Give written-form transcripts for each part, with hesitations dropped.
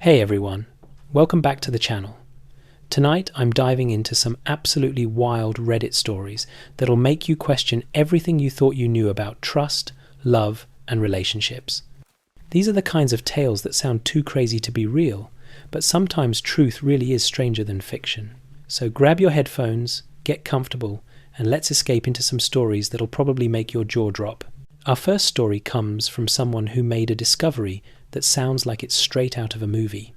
Hey everyone, welcome back to the channel. Tonight I'm diving into some absolutely wild Reddit stories that'll make you question everything you thought you knew about trust, love, and relationships. These are the kinds of tales that sound too crazy to be real, but sometimes truth really is stranger than fiction. So grab your headphones, get comfortable, and let's escape into some stories that'll probably make your jaw drop. Our first story comes from someone who made a discovery that sounds like it's straight out of a movie.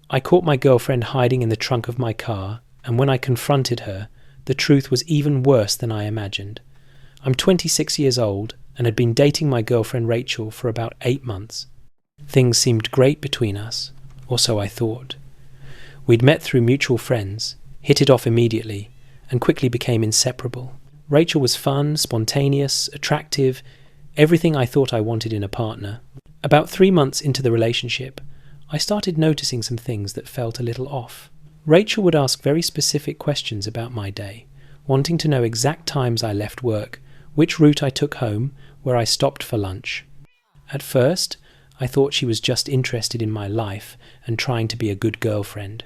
I caught my girlfriend hiding in the trunk of my car, and when I confronted her, the truth was even worse than I imagined. I'm 26 years old and had been dating my girlfriend Rachel for about 8 months. Things seemed great between us, or so I thought. We'd met through mutual friends, hit it off immediately, and quickly became inseparable. Rachel was fun, spontaneous, attractive, everything I thought I wanted in a partner. About 3 months into the relationship, I started noticing some things that felt a little off. Rachel would ask very specific questions about my day, wanting to know exact times I left work, which route I took home, where I stopped for lunch. At first, I thought she was just interested in my life and trying to be a good girlfriend.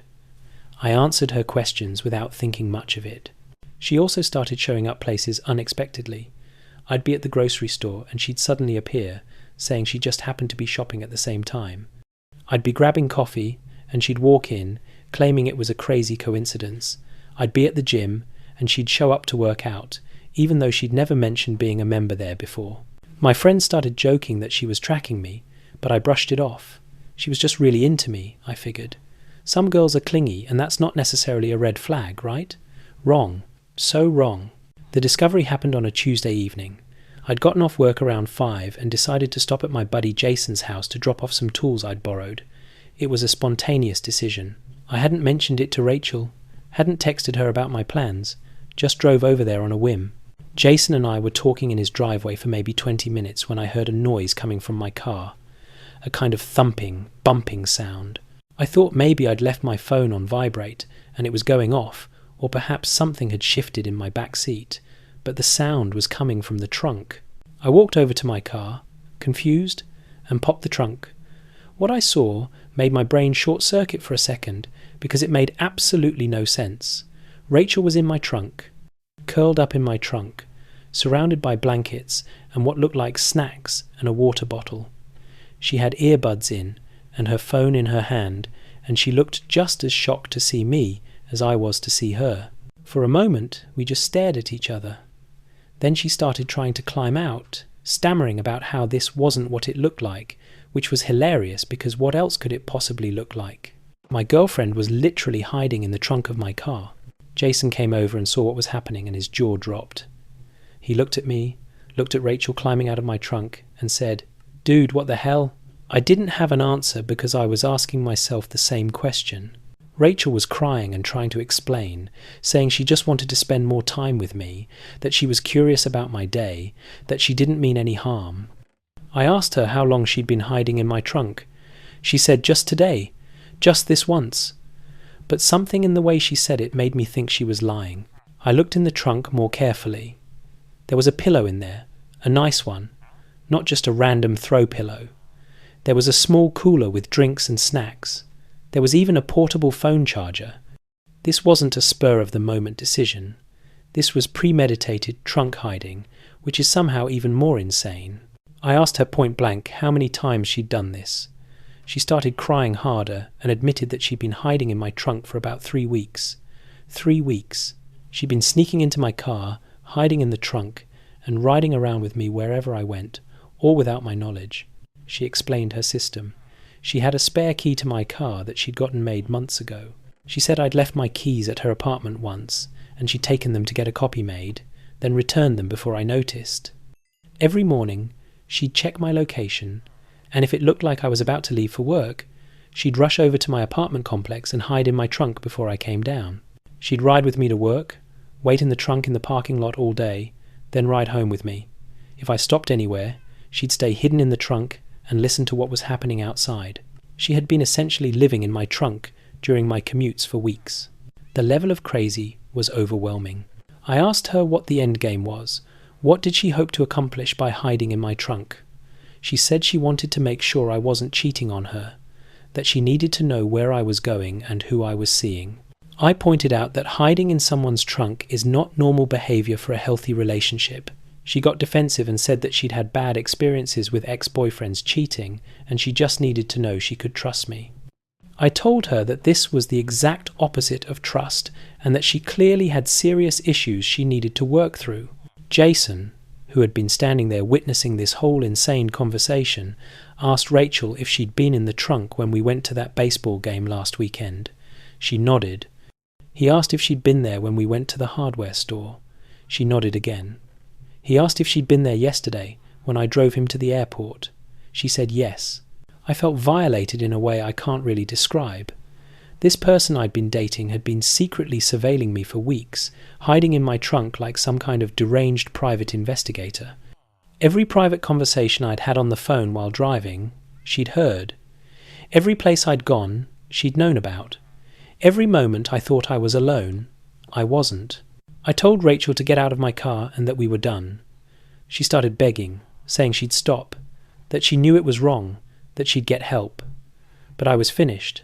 I answered her questions without thinking much of it. She also started showing up places unexpectedly. I'd be at the grocery store and she'd suddenly appear, saying she just happened to be shopping at the same time. I'd be grabbing coffee and she'd walk in, claiming it was a crazy coincidence. I'd be at the gym and she'd show up to work out, even though she'd never mentioned being a member there before. My friends started joking that she was tracking me, but I brushed it off. She was just really into me, I figured. Some girls are clingy and that's not necessarily a red flag, right? Wrong. So wrong. The discovery happened on a Tuesday evening. I'd gotten off work around 5 and decided to stop at my buddy Jason's house to drop off some tools I'd borrowed. It was a spontaneous decision. I hadn't mentioned it to Rachel, hadn't texted her about my plans, just drove over there on a whim. Jason and I were talking in his driveway for maybe 20 minutes when I heard a noise coming from my car, a kind of thumping, bumping sound. I thought maybe I'd left my phone on vibrate and it was going off, or perhaps something had shifted in my back seat. But the sound was coming from the trunk. I walked over to my car, confused, and popped the trunk. What I saw made my brain short-circuit for a second because it made absolutely no sense. Rachel was in my trunk, curled up in my trunk, surrounded by blankets and what looked like snacks and a water bottle. She had earbuds in and her phone in her hand, and she looked just as shocked to see me as I was to see her. For a moment, we just stared at each other. Then she started trying to climb out, stammering about how this wasn't what it looked like, which was hilarious because what else could it possibly look like? My girlfriend was literally hiding in the trunk of my car. Jason came over and saw what was happening and his jaw dropped. He looked at me, looked at Rachel climbing out of my trunk, and said, "Dude, what the hell?" I didn't have an answer because I was asking myself the same question. Rachel was crying and trying to explain, saying she just wanted to spend more time with me, that she was curious about my day, that she didn't mean any harm. I asked her how long she'd been hiding in my trunk. She said just today, just this once. But something in the way she said it made me think she was lying. I looked in the trunk more carefully. There was a pillow in there, a nice one, not just a random throw pillow. There was a small cooler with drinks and snacks. There was even a portable phone charger. This wasn't a spur-of-the-moment decision. This was premeditated trunk hiding, which is somehow even more insane. I asked her point blank how many times she'd done this. She started crying harder and admitted that she'd been hiding in my trunk for about 3 weeks. 3 weeks. She'd been sneaking into my car, hiding in the trunk, and riding around with me wherever I went, all without my knowledge. She explained her system. She had a spare key to my car that she'd gotten made months ago. She said I'd left my keys at her apartment once, and she'd taken them to get a copy made, then returned them before I noticed. Every morning, she'd check my location, and if it looked like I was about to leave for work, she'd rush over to my apartment complex and hide in my trunk before I came down. She'd ride with me to work, wait in the trunk in the parking lot all day, then ride home with me. If I stopped anywhere, she'd stay hidden in the trunk and listen to what was happening outside. She had been essentially living in my trunk during my commutes for weeks. The level of crazy was overwhelming. I asked her what the end game was. What did she hope to accomplish by hiding in my trunk? She said she wanted to make sure I wasn't cheating on her, that she needed to know where I was going and who I was seeing. I pointed out that hiding in someone's trunk is not normal behavior for a healthy relationship. She got defensive and said that she'd had bad experiences with ex-boyfriends cheating, and she just needed to know she could trust me. I told her that this was the exact opposite of trust, and that she clearly had serious issues she needed to work through. Jason, who had been standing there witnessing this whole insane conversation, asked Rachel if she'd been in the trunk when we went to that baseball game last weekend. She nodded. He asked if she'd been there when we went to the hardware store. She nodded again. He asked if she'd been there yesterday, when I drove him to the airport. She said yes. I felt violated in a way I can't really describe. This person I'd been dating had been secretly surveilling me for weeks, hiding in my trunk like some kind of deranged private investigator. Every private conversation I'd had on the phone while driving, she'd heard. Every place I'd gone, she'd known about. Every moment I thought I was alone, I wasn't. I told Rachel to get out of my car and that we were done. She started begging, saying she'd stop, that she knew it was wrong, that she'd get help. But I was finished.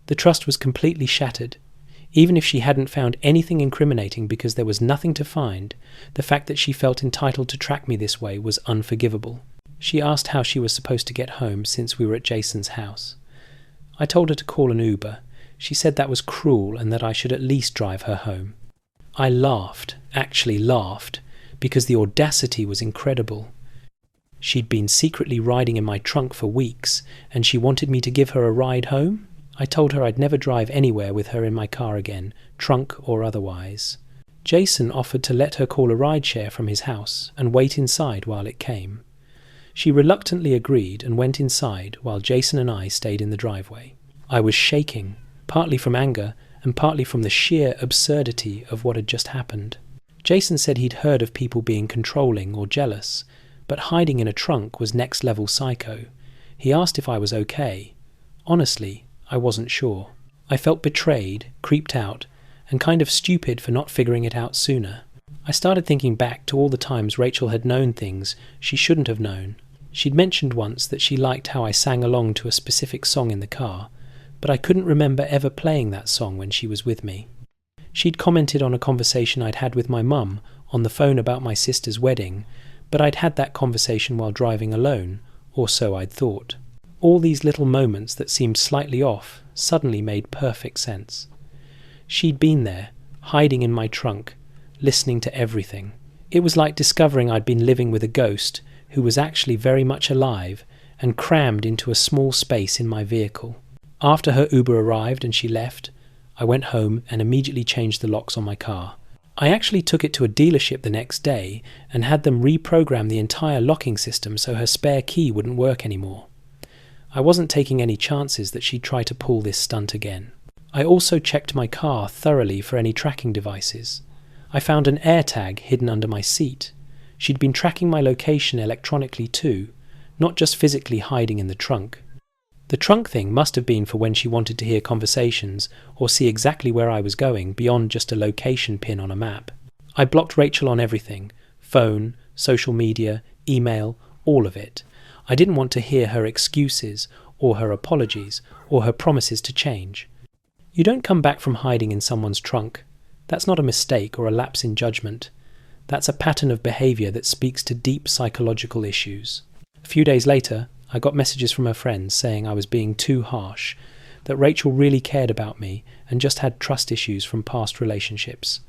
The trust was completely shattered. Even if she hadn't found anything incriminating because there was nothing to find, the fact that she felt entitled to track me this way was unforgivable. She asked how she was supposed to get home since we were at Jason's house. I told her to call an Uber. She said that was cruel and that I should at least drive her home. I laughed, actually laughed, because the audacity was incredible. She'd been secretly riding in my trunk for weeks, and she wanted me to give her a ride home? I told her I'd never drive anywhere with her in my car again, trunk or otherwise. Jason offered to let her call a rideshare from his house and wait inside while it came. She reluctantly agreed and went inside while Jason and I stayed in the driveway. I was shaking, partly from anger and partly from the sheer absurdity of what had just happened. Jason said he'd heard of people being controlling or jealous, but hiding in a trunk was next-level psycho. He asked if I was okay. Honestly, I wasn't sure. I felt betrayed, creeped out, and kind of stupid for not figuring it out sooner. I started thinking back to all the times Rachel had known things she shouldn't have known. She'd mentioned once that she liked how I sang along to a specific song in the car, but I couldn't remember ever playing that song when she was with me. She'd commented on a conversation I'd had with my mum on the phone about my sister's wedding, but I'd had that conversation while driving alone, or so I'd thought. All these little moments that seemed slightly off suddenly made perfect sense. She'd been there, hiding in my trunk, listening to everything. It was like discovering I'd been living with a ghost who was actually very much alive and crammed into a small space in my vehicle. After her Uber arrived and she left, I went home and immediately changed the locks on my car. I actually took it to a dealership the next day and had them reprogram the entire locking system so her spare key wouldn't work anymore. I wasn't taking any chances that she'd try to pull this stunt again. I also checked my car thoroughly for any tracking devices. I found an AirTag hidden under my seat. She'd been tracking my location electronically too, not just physically hiding in the trunk. The trunk thing must have been for when she wanted to hear conversations or see exactly where I was going beyond just a location pin on a map. I blocked Rachel on everything: phone, social media, email, all of it. I didn't want to hear her excuses or her apologies or her promises to change. You don't come back from hiding in someone's trunk. That's not a mistake or a lapse in judgment. That's a pattern of behavior that speaks to deep psychological issues. A few days later, I got messages from her friends saying I was being too harsh, that Rachel really cared about me and just had trust issues from past relationships.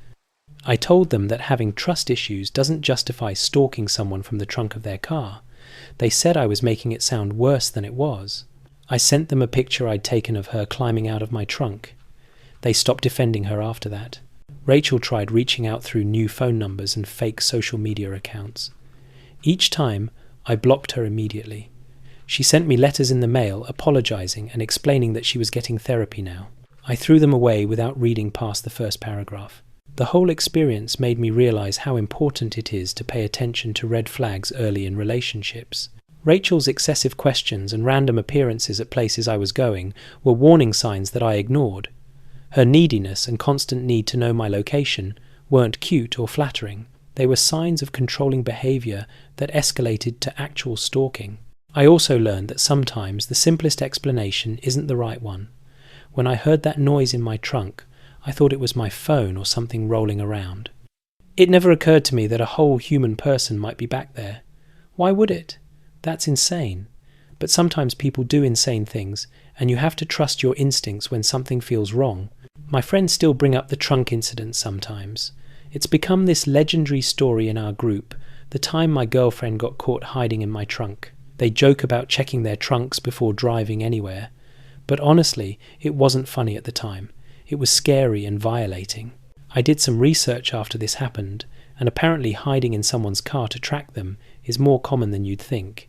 I told them that having trust issues doesn't justify stalking someone from the trunk of their car. They said I was making it sound worse than it was. I sent them a picture I'd taken of her climbing out of my trunk. They stopped defending her after that. Rachel tried reaching out through new phone numbers and fake social media accounts. Each time, I blocked her immediately. She sent me letters in the mail apologizing and explaining that she was getting therapy now. I threw them away without reading past the first paragraph. The whole experience made me realize how important it is to pay attention to red flags early in relationships. Rachel's excessive questions and random appearances at places I was going were warning signs that I ignored. Her neediness and constant need to know my location weren't cute or flattering. They were signs of controlling behavior that escalated to actual stalking. I also learned that sometimes the simplest explanation isn't the right one. When I heard that noise in my trunk, I thought it was my phone or something rolling around. It never occurred to me that a whole human person might be back there. Why would it? That's insane. But sometimes people do insane things, and you have to trust your instincts when something feels wrong. My friends still bring up the trunk incident sometimes. It's become this legendary story in our group, the time my girlfriend got caught hiding in my trunk. They joke about checking their trunks before driving anywhere. But honestly, it wasn't funny at the time. It was scary and violating. I did some research after this happened, and apparently hiding in someone's car to track them is more common than you'd think.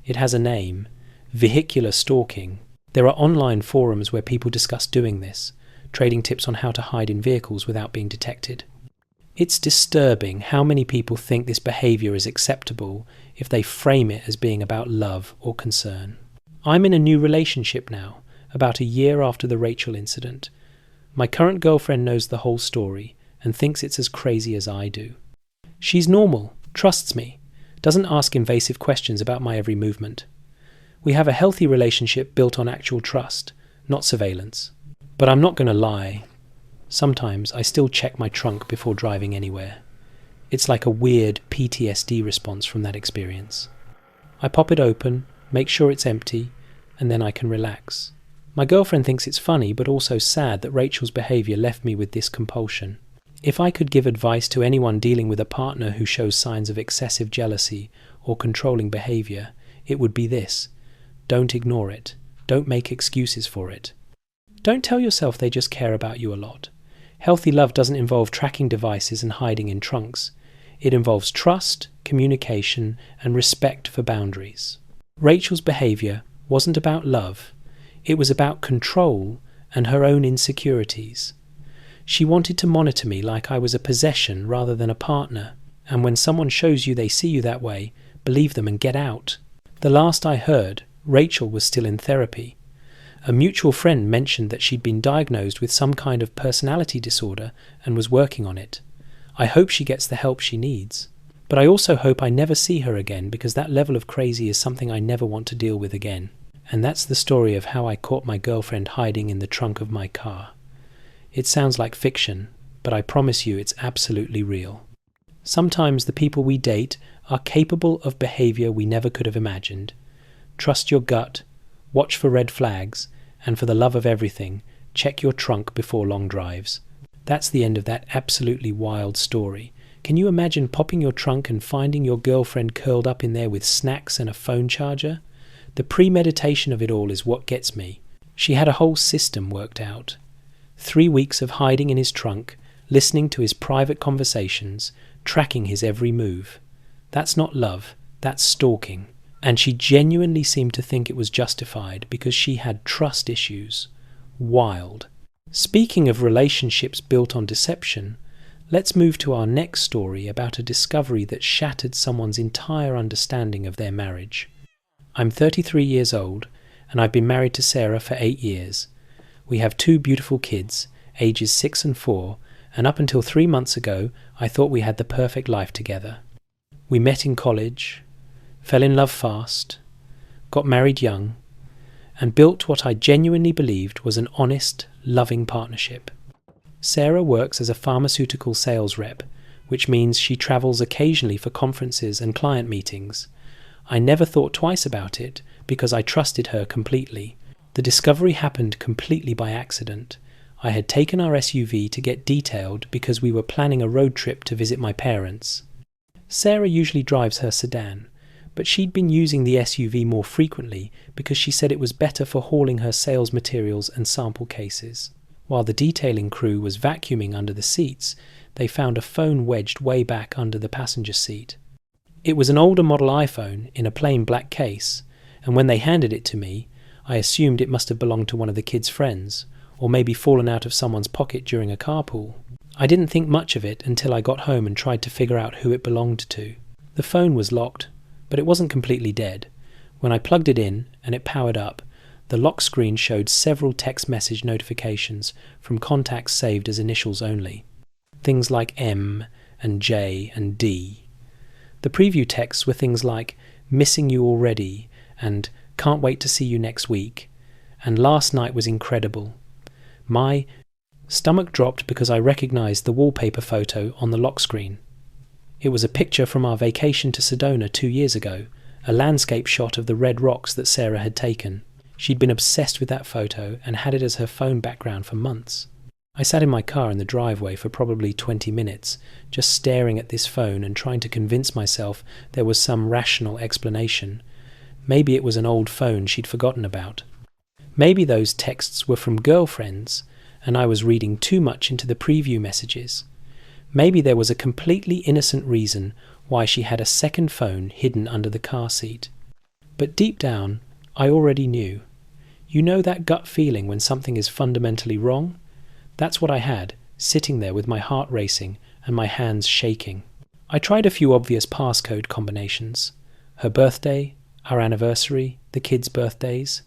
It has a name: vehicular stalking. There are online forums where people discuss doing this, trading tips on how to hide in vehicles without being detected. It's disturbing how many people think this behaviour is acceptable if they frame it as being about love or concern. I'm in a new relationship now, about a year after the Rachel incident. My current girlfriend knows the whole story and thinks it's as crazy as I do. She's normal, trusts me, doesn't ask invasive questions about my every movement. We have a healthy relationship built on actual trust, not surveillance. But I'm not going to lie. Sometimes I still check my trunk before driving anywhere. It's like a weird PTSD response from that experience. I pop it open, make sure it's empty, and then I can relax. My girlfriend thinks it's funny but also sad that Rachel's behaviour left me with this compulsion. If I could give advice to anyone dealing with a partner who shows signs of excessive jealousy or controlling behaviour, it would be this: don't ignore it. Don't make excuses for it. Don't tell yourself they just care about you a lot. Healthy love doesn't involve tracking devices and hiding in trunks. It involves trust, communication, and respect for boundaries. Rachel's behaviour wasn't about love. It was about control and her own insecurities. She wanted to monitor me like I was a possession rather than a partner, and when someone shows you they see you that way, believe them and get out. The last I heard, Rachel was still in therapy. A mutual friend mentioned that she'd been diagnosed with some kind of personality disorder and was working on it. I hope she gets the help she needs. But I also hope I never see her again, because that level of crazy is something I never want to deal with again. And that's the story of how I caught my girlfriend hiding in the trunk of my car. It sounds like fiction, but I promise you it's absolutely real. Sometimes the people we date are capable of behaviour we never could have imagined. Trust your gut, watch for red flags, and for the love of everything, check your trunk before long drives. That's the end of that absolutely wild story. Can you imagine popping your trunk and finding your girlfriend curled up in there with snacks and a phone charger? The premeditation of it all is what gets me. She had a whole system worked out. 3 weeks of hiding in his trunk, listening to his private conversations, tracking his every move. That's not love, that's stalking. And she genuinely seemed to think it was justified because she had trust issues. Wild. Speaking of relationships built on deception, let's move to our next story about a discovery that shattered someone's entire understanding of their marriage. I'm 33 years old, and I've been married to Sarah for 8 years. We have 2 beautiful kids, ages 6 and 4, and up until 3 months ago, I thought we had the perfect life together. We met in college, fell in love fast, got married young, and built what I genuinely believed was an honest, loving partnership. Sarah works as a pharmaceutical sales rep, which means she travels occasionally for conferences and client meetings. I never thought twice about it because I trusted her completely. The discovery happened completely by accident. I had taken our SUV to get detailed because we were planning a road trip to visit my parents. Sarah usually drives her sedan, but she'd been using the SUV more frequently because she said it was better for hauling her sales materials and sample cases. While the detailing crew was vacuuming under the seats, they found a phone wedged way back under the passenger seat. It was an older model iPhone in a plain black case, and when they handed it to me, I assumed it must have belonged to one of the kids' friends, or maybe fallen out of someone's pocket during a carpool. I didn't think much of it until I got home and tried to figure out who it belonged to. The phone was locked, but it wasn't completely dead. When I plugged it in and it powered up, the lock screen showed several text message notifications from contacts saved as initials only. Things like M and J and D. The preview texts were things like "missing you already" and can't wait to see you next week, and last night was incredible. My stomach dropped because I recognized the wallpaper photo on the lock screen. It was a picture from our vacation to Sedona 2 years ago, a landscape shot of the red rocks that Sarah had taken. She'd been obsessed with that photo and had it as her phone background for months. I sat in my car in the driveway for probably 20 minutes, just staring at this phone and trying to convince myself there was some rational explanation. Maybe it was an old phone she'd forgotten about. Maybe those texts were from girlfriends, and I was reading too much into the preview messages. Maybe there was a completely innocent reason why she had a second phone hidden under the car seat. But deep down, I already knew. You know that gut feeling when something is fundamentally wrong? That's what I had, sitting there with my heart racing and my hands shaking. I tried a few obvious passcode combinations. Her birthday, our anniversary, the kids' birthdays.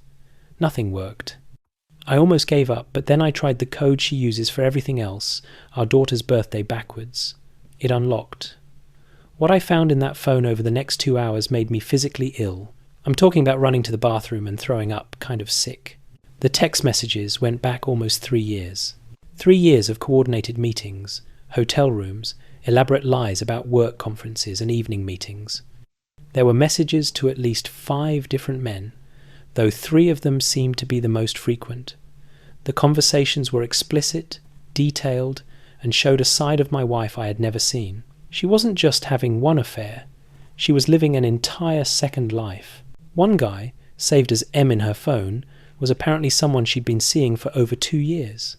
Nothing worked. I almost gave up, but then I tried the code she uses for everything else, our daughter's birthday backwards. It unlocked. What I found in that phone over the next 2 hours made me physically ill. I'm talking about running to the bathroom and throwing up, kind of sick. The text messages went back almost 3 years. 3 years of coordinated meetings, hotel rooms, elaborate lies about work conferences and evening meetings. There were messages to at least 5 different men, though 3 of them seemed to be the most frequent. The conversations were explicit, detailed, and showed a side of my wife I had never seen. She wasn't just having one affair, she was living an entire second life. One guy, saved as M in her phone, was apparently someone she'd been seeing for over 2 years.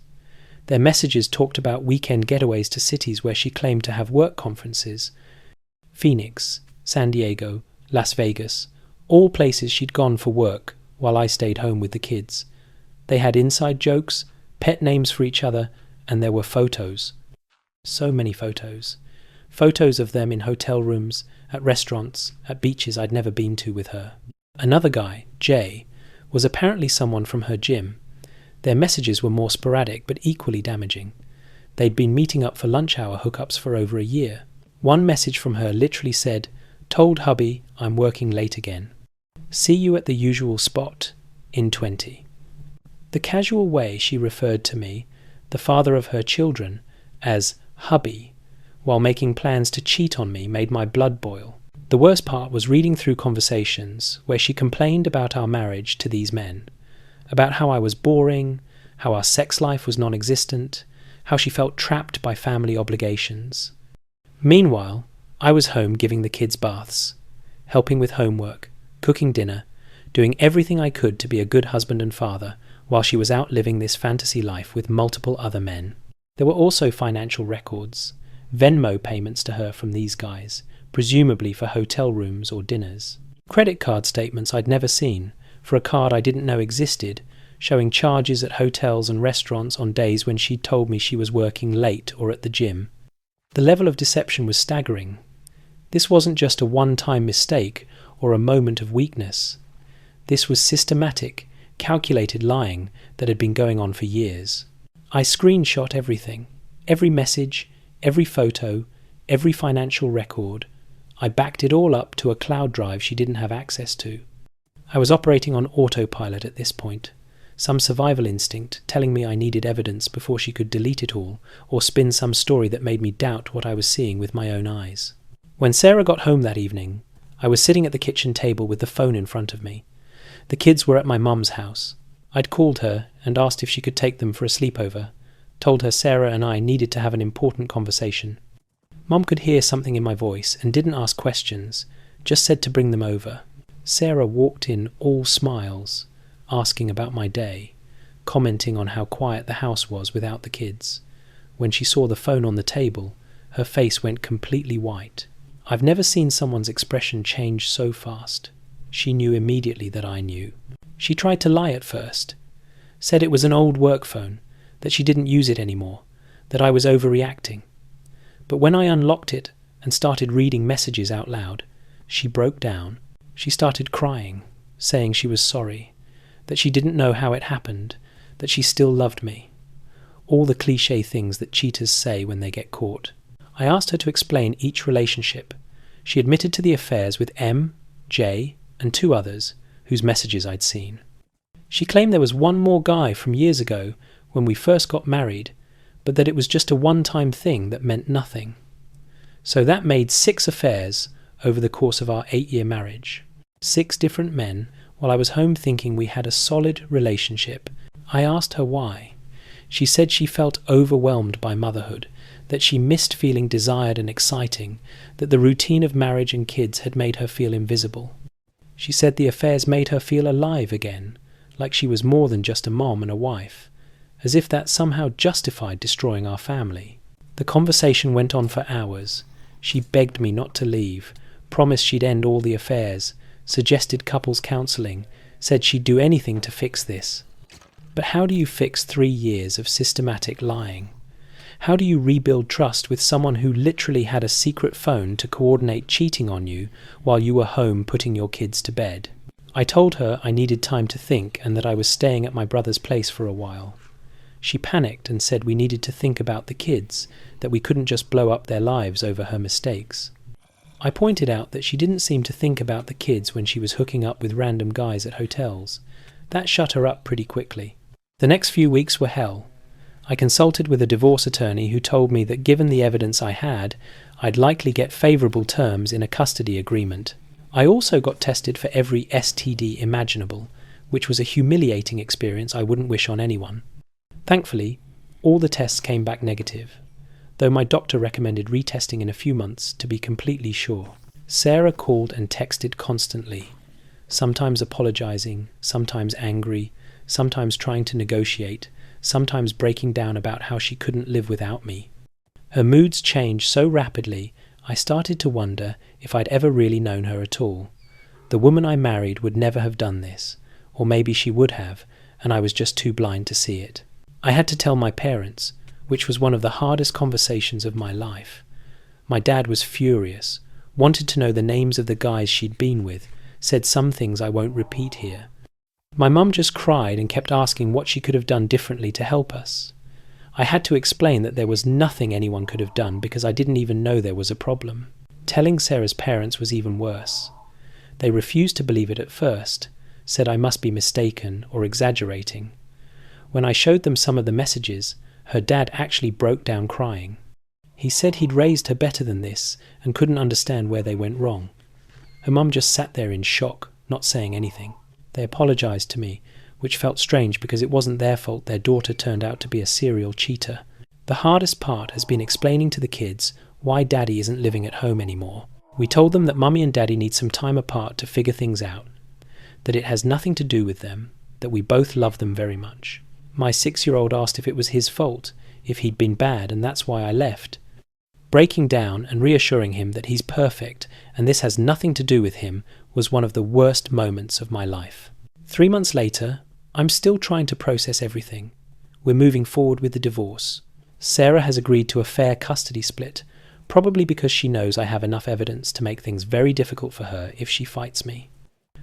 Their messages talked about weekend getaways to cities where she claimed to have work conferences. Phoenix, San Diego, Las Vegas, all places she'd gone for work while I stayed home with the kids. They had inside jokes, pet names for each other, and there were photos. So many photos. Photos of them in hotel rooms, at restaurants, at beaches I'd never been to with her. Another guy, Jay, was apparently someone from her gym. Their messages were more sporadic but equally damaging. They'd been meeting up for lunch hour hookups for over a year. One message from her literally said, "Told hubby I'm working late again. See you at the usual spot in 20. The casual way she referred to me, the father of her children, as hubby, while making plans to cheat on me made my blood boil. The worst part was reading through conversations where she complained about our marriage to these men, about how I was boring, how our sex life was non-existent, how she felt trapped by family obligations. Meanwhile, I was home giving the kids baths, helping with homework, cooking dinner, doing everything I could to be a good husband and father, while she was out living this fantasy life with multiple other men. There were also financial records, Venmo payments to her from these guys, presumably for hotel rooms or dinners. Credit card statements I'd never seen, for a card I didn't know existed, showing charges at hotels and restaurants on days when she'd told me she was working late or at the gym. The level of deception was staggering. This wasn't just a one-time mistake or a moment of weakness. This was systematic, calculated lying that had been going on for years. I screenshot everything, every message, every photo, every financial record. I backed it all up to a cloud drive she didn't have access to. I was operating on autopilot at this point, some survival instinct telling me I needed evidence before she could delete it all or spin some story that made me doubt what I was seeing with my own eyes. When Sarah got home that evening, I was sitting at the kitchen table with the phone in front of me. The kids were at my mum's house. I'd called her and asked if she could take them for a sleepover, told her Sarah and I needed to have an important conversation. Mum could hear something in my voice and didn't ask questions, just said to bring them over. Sarah walked in all smiles, asking about my day, commenting on how quiet the house was without the kids. When she saw the phone on the table, her face went completely white. I've never seen someone's expression change so fast. She knew immediately that I knew. She tried to lie at first, said it was an old work phone, that she didn't use it anymore, that I was overreacting. But when I unlocked it and started reading messages out loud, she broke down. She started crying, saying she was sorry, that she didn't know how it happened, that she still loved me. All the cliché things that cheaters say when they get caught. I asked her to explain each relationship. She admitted to the affairs with M, J, and 2 others, whose messages I'd seen. She claimed there was one more guy from years ago when we first got married, but that it was just a one-time thing that meant nothing. So that made 6 affairs over the course of our 8-year marriage. 6 different men, while I was home thinking we had a solid relationship. I asked her why. She said she felt overwhelmed by motherhood, that she missed feeling desired and exciting, that the routine of marriage and kids had made her feel invisible. She said the affairs made her feel alive again, like she was more than just a mom and a wife, as if that somehow justified destroying our family. The conversation went on for hours. She begged me not to leave, promised she'd end all the affairs, suggested couples counselling, said she'd do anything to fix this. But how do you fix 3 years of systematic lying? How do you rebuild trust with someone who literally had a secret phone to coordinate cheating on you while you were home putting your kids to bed? I told her I needed time to think and that I was staying at my brother's place for a while. She panicked and said we needed to think about the kids, that we couldn't just blow up their lives over her mistakes. I pointed out that she didn't seem to think about the kids when she was hooking up with random guys at hotels. That shut her up pretty quickly. The next few weeks were hell. I consulted with a divorce attorney who told me that given the evidence I had, I'd likely get favourable terms in a custody agreement. I also got tested for every STD imaginable, which was a humiliating experience I wouldn't wish on anyone. Thankfully, all the tests came back negative, though my doctor recommended retesting in a few months to be completely sure. Sarah called and texted constantly, sometimes apologising, sometimes angry, sometimes trying to negotiate, sometimes breaking down about how she couldn't live without me. Her moods changed so rapidly, I started to wonder if I'd ever really known her at all. The woman I married would never have done this, or maybe she would have, and I was just too blind to see it. I had to tell my parents, which was one of the hardest conversations of my life. My dad was furious, wanted to know the names of the guys she'd been with, said some things I won't repeat here. My mum just cried and kept asking what she could have done differently to help us. I had to explain that there was nothing anyone could have done because I didn't even know there was a problem. Telling Sarah's parents was even worse. They refused to believe it at first, said I must be mistaken or exaggerating. When I showed them some of the messages, her dad actually broke down crying. He said he'd raised her better than this and couldn't understand where they went wrong. Her mum just sat there in shock, not saying anything. They apologised to me, which felt strange because it wasn't their fault their daughter turned out to be a serial cheater. The hardest part has been explaining to the kids why Daddy isn't living at home anymore. We told them that Mummy and Daddy need some time apart to figure things out, that it has nothing to do with them, that we both love them very much. My 6-year-old asked if it was his fault, if he'd been bad and that's why I left. Breaking down and reassuring him that he's perfect and this has nothing to do with him was one of the worst moments of my life. 3 months later, I'm still trying to process everything. We're moving forward with the divorce. Sarah has agreed to a fair custody split, probably because she knows I have enough evidence to make things very difficult for her if she fights me.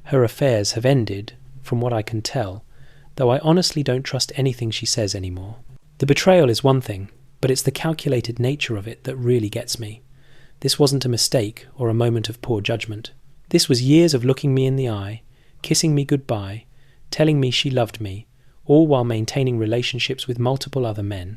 Her affairs have ended, from what I can tell, though I honestly don't trust anything she says anymore. The betrayal is one thing, but it's the calculated nature of it that really gets me. This wasn't a mistake or a moment of poor judgment. This was years of looking me in the eye, kissing me goodbye, telling me she loved me, all while maintaining relationships with multiple other men.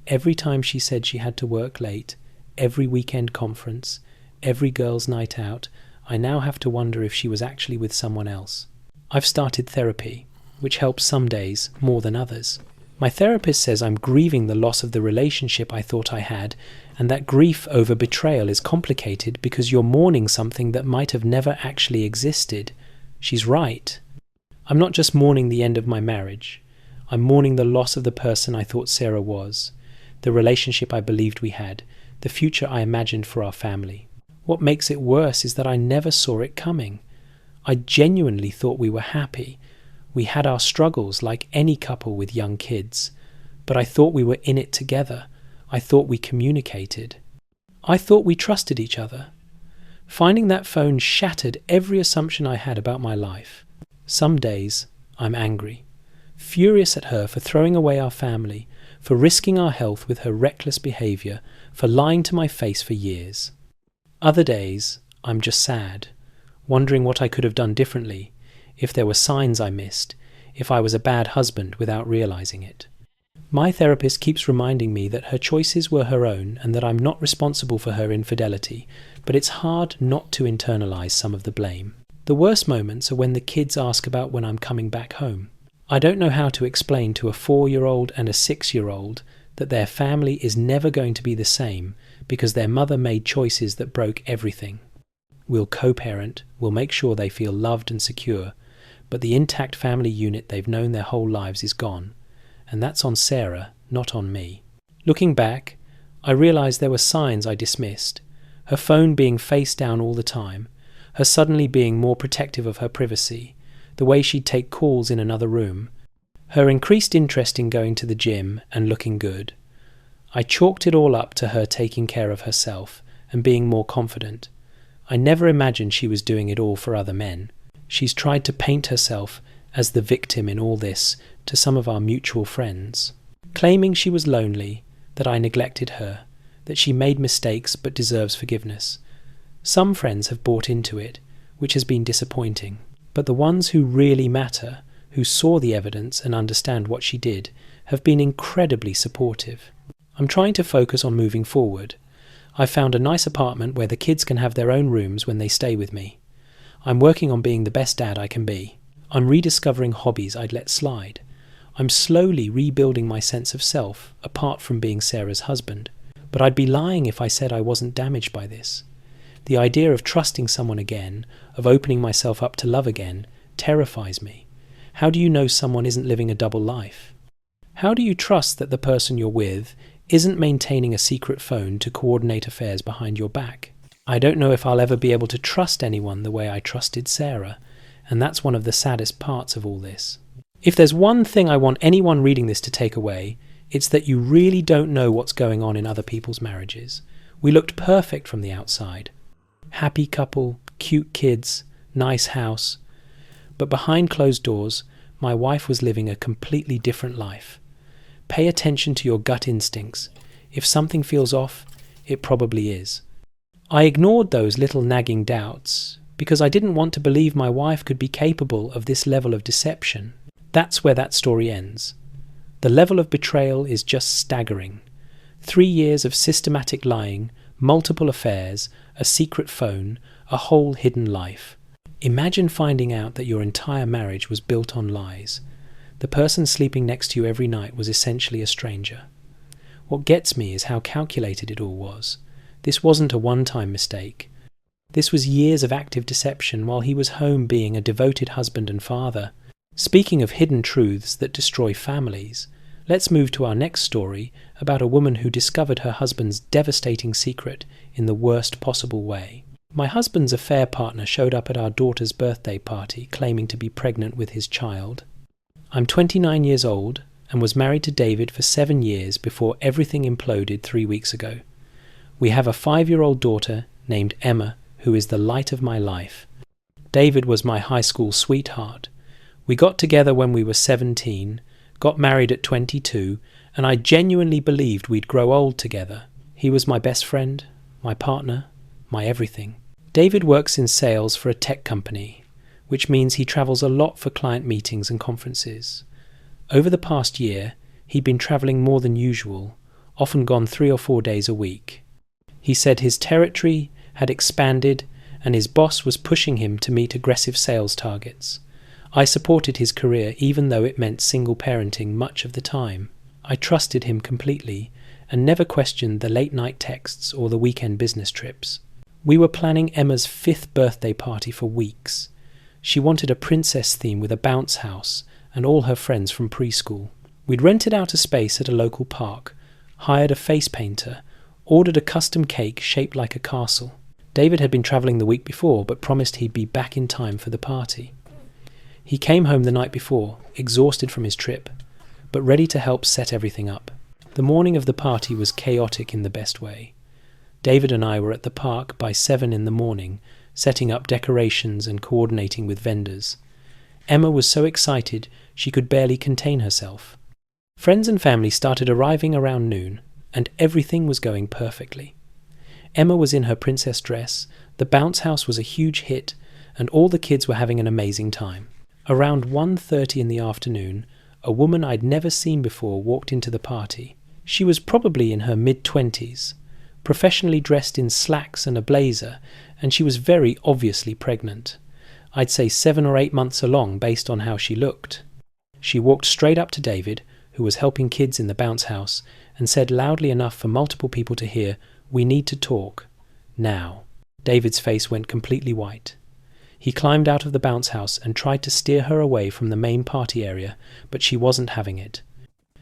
Every time she said she had to work late, every weekend conference, every girls' night out, I now have to wonder if she was actually with someone else. I've started therapy, which helps some days more than others. My therapist says I'm grieving the loss of the relationship I thought I had, and that grief over betrayal is complicated because you're mourning something that might have never actually existed. She's right. I'm not just mourning the end of my marriage. I'm mourning the loss of the person I thought Sarah was, the relationship I believed we had, the future I imagined for our family. What makes it worse is that I never saw it coming. I genuinely thought we were happy. We had our struggles like any couple with young kids, but I thought we were in it together. I thought we communicated. I thought we trusted each other. Finding that phone shattered every assumption I had about my life. Some days I'm angry, furious at her for throwing away our family, for risking our health with her reckless behaviour, for lying to my face for years. Other days I'm just sad, wondering what I could have done differently, if there were signs I missed, if I was a bad husband without realizing it. My therapist keeps reminding me that her choices were her own and that I'm not responsible for her infidelity, but it's hard not to internalize some of the blame. The worst moments are when the kids ask about when I'm coming back home. I don't know how to explain to a 4-year-old and a 6-year-old that their family is never going to be the same because their mother made choices that broke everything. We'll co-parent, we'll make sure they feel loved and secure, but the intact family unit they've known their whole lives is gone, and that's on Sarah, not on me. Looking back, I realised there were signs I dismissed. Her phone being face down all the time, her suddenly being more protective of her privacy, the way she'd take calls in another room, her increased interest in going to the gym and looking good. I chalked it all up to her taking care of herself and being more confident. I never imagined she was doing it all for other men. She's tried to paint herself as the victim in all this to some of our mutual friends, claiming she was lonely, that I neglected her, that she made mistakes but deserves forgiveness. Some friends have bought into it, which has been disappointing, but the ones who really matter, who saw the evidence and understand what she did, have been incredibly supportive. I'm trying to focus on moving forward. I've found a nice apartment where the kids can have their own rooms when they stay with me. I'm working on being the best dad I can be. I'm rediscovering hobbies I'd let slide. I'm slowly rebuilding my sense of self, apart from being Sarah's husband. But I'd be lying if I said I wasn't damaged by this. The idea of trusting someone again, of opening myself up to love again, terrifies me. How do you know someone isn't living a double life? How do you trust that the person you're with isn't maintaining a secret phone to coordinate affairs behind your back? I don't know if I'll ever be able to trust anyone the way I trusted Sarah, and that's one of the saddest parts of all this. If there's one thing I want anyone reading this to take away, it's that you really don't know what's going on in other people's marriages. We looked perfect from the outside. Happy couple, cute kids, nice house. But behind closed doors, my wife was living a completely different life. Pay attention to your gut instincts. If something feels off, it probably is. I ignored those little nagging doubts because I didn't want to believe my wife could be capable of this level of deception. That's where that story ends. The level of betrayal is just staggering. 3 years of systematic lying, multiple affairs, a secret phone, a whole hidden life. Imagine finding out that your entire marriage was built on lies. The person sleeping next to you every night was essentially a stranger. What gets me is how calculated it all was. This wasn't a one-time mistake. This was years of active deception while he was home being a devoted husband and father. Speaking of hidden truths that destroy families, let's move to our next story about a woman who discovered her husband's devastating secret in the worst possible way. My husband's affair partner showed up at our daughter's birthday party claiming to be pregnant with his child. I'm 29 years old and was married to David for 7 years before everything imploded 3 weeks ago. We have a 5-year-old daughter named Emma, who is the light of my life. David was my high school sweetheart. We got together when we were 17, got married at 22, and I genuinely believed we'd grow old together. He was my best friend, my partner, my everything. David works in sales for a tech company, which means he travels a lot for client meetings and conferences. Over the past year, he'd been traveling more than usual, often gone 3 or 4 days a week. He said his territory had expanded and his boss was pushing him to meet aggressive sales targets. I supported his career even though it meant single parenting much of the time. I trusted him completely and never questioned the late-night texts or the weekend business trips. We were planning Emma's 5th birthday party for weeks. She wanted a princess theme with a bounce house and all her friends from preschool. We'd rented out a space at a local park, hired a face painter, ordered a custom cake shaped like a castle. David had been travelling the week before but promised he'd be back in time for the party. He came home the night before, exhausted from his trip, but ready to help set everything up. The morning of the party was chaotic in the best way. David and I were at the park by 7 in the morning, setting up decorations and coordinating with vendors. Emma was so excited she could barely contain herself. Friends and family started arriving around noon, and everything was going perfectly. Emma was in her princess dress, the bounce house was a huge hit, and all the kids were having an amazing time. Around 1:30 in the afternoon, a woman I'd never seen before walked into the party. She was probably in her mid-20s, professionally dressed in slacks and a blazer, and she was very obviously pregnant. I'd say 7 or 8 months along based on how she looked. She walked straight up to David, who was helping kids in the bounce house, and said loudly enough for multiple people to hear, "We need to talk. Now." David's face went completely white. He climbed out of the bounce house and tried to steer her away from the main party area, but she wasn't having it.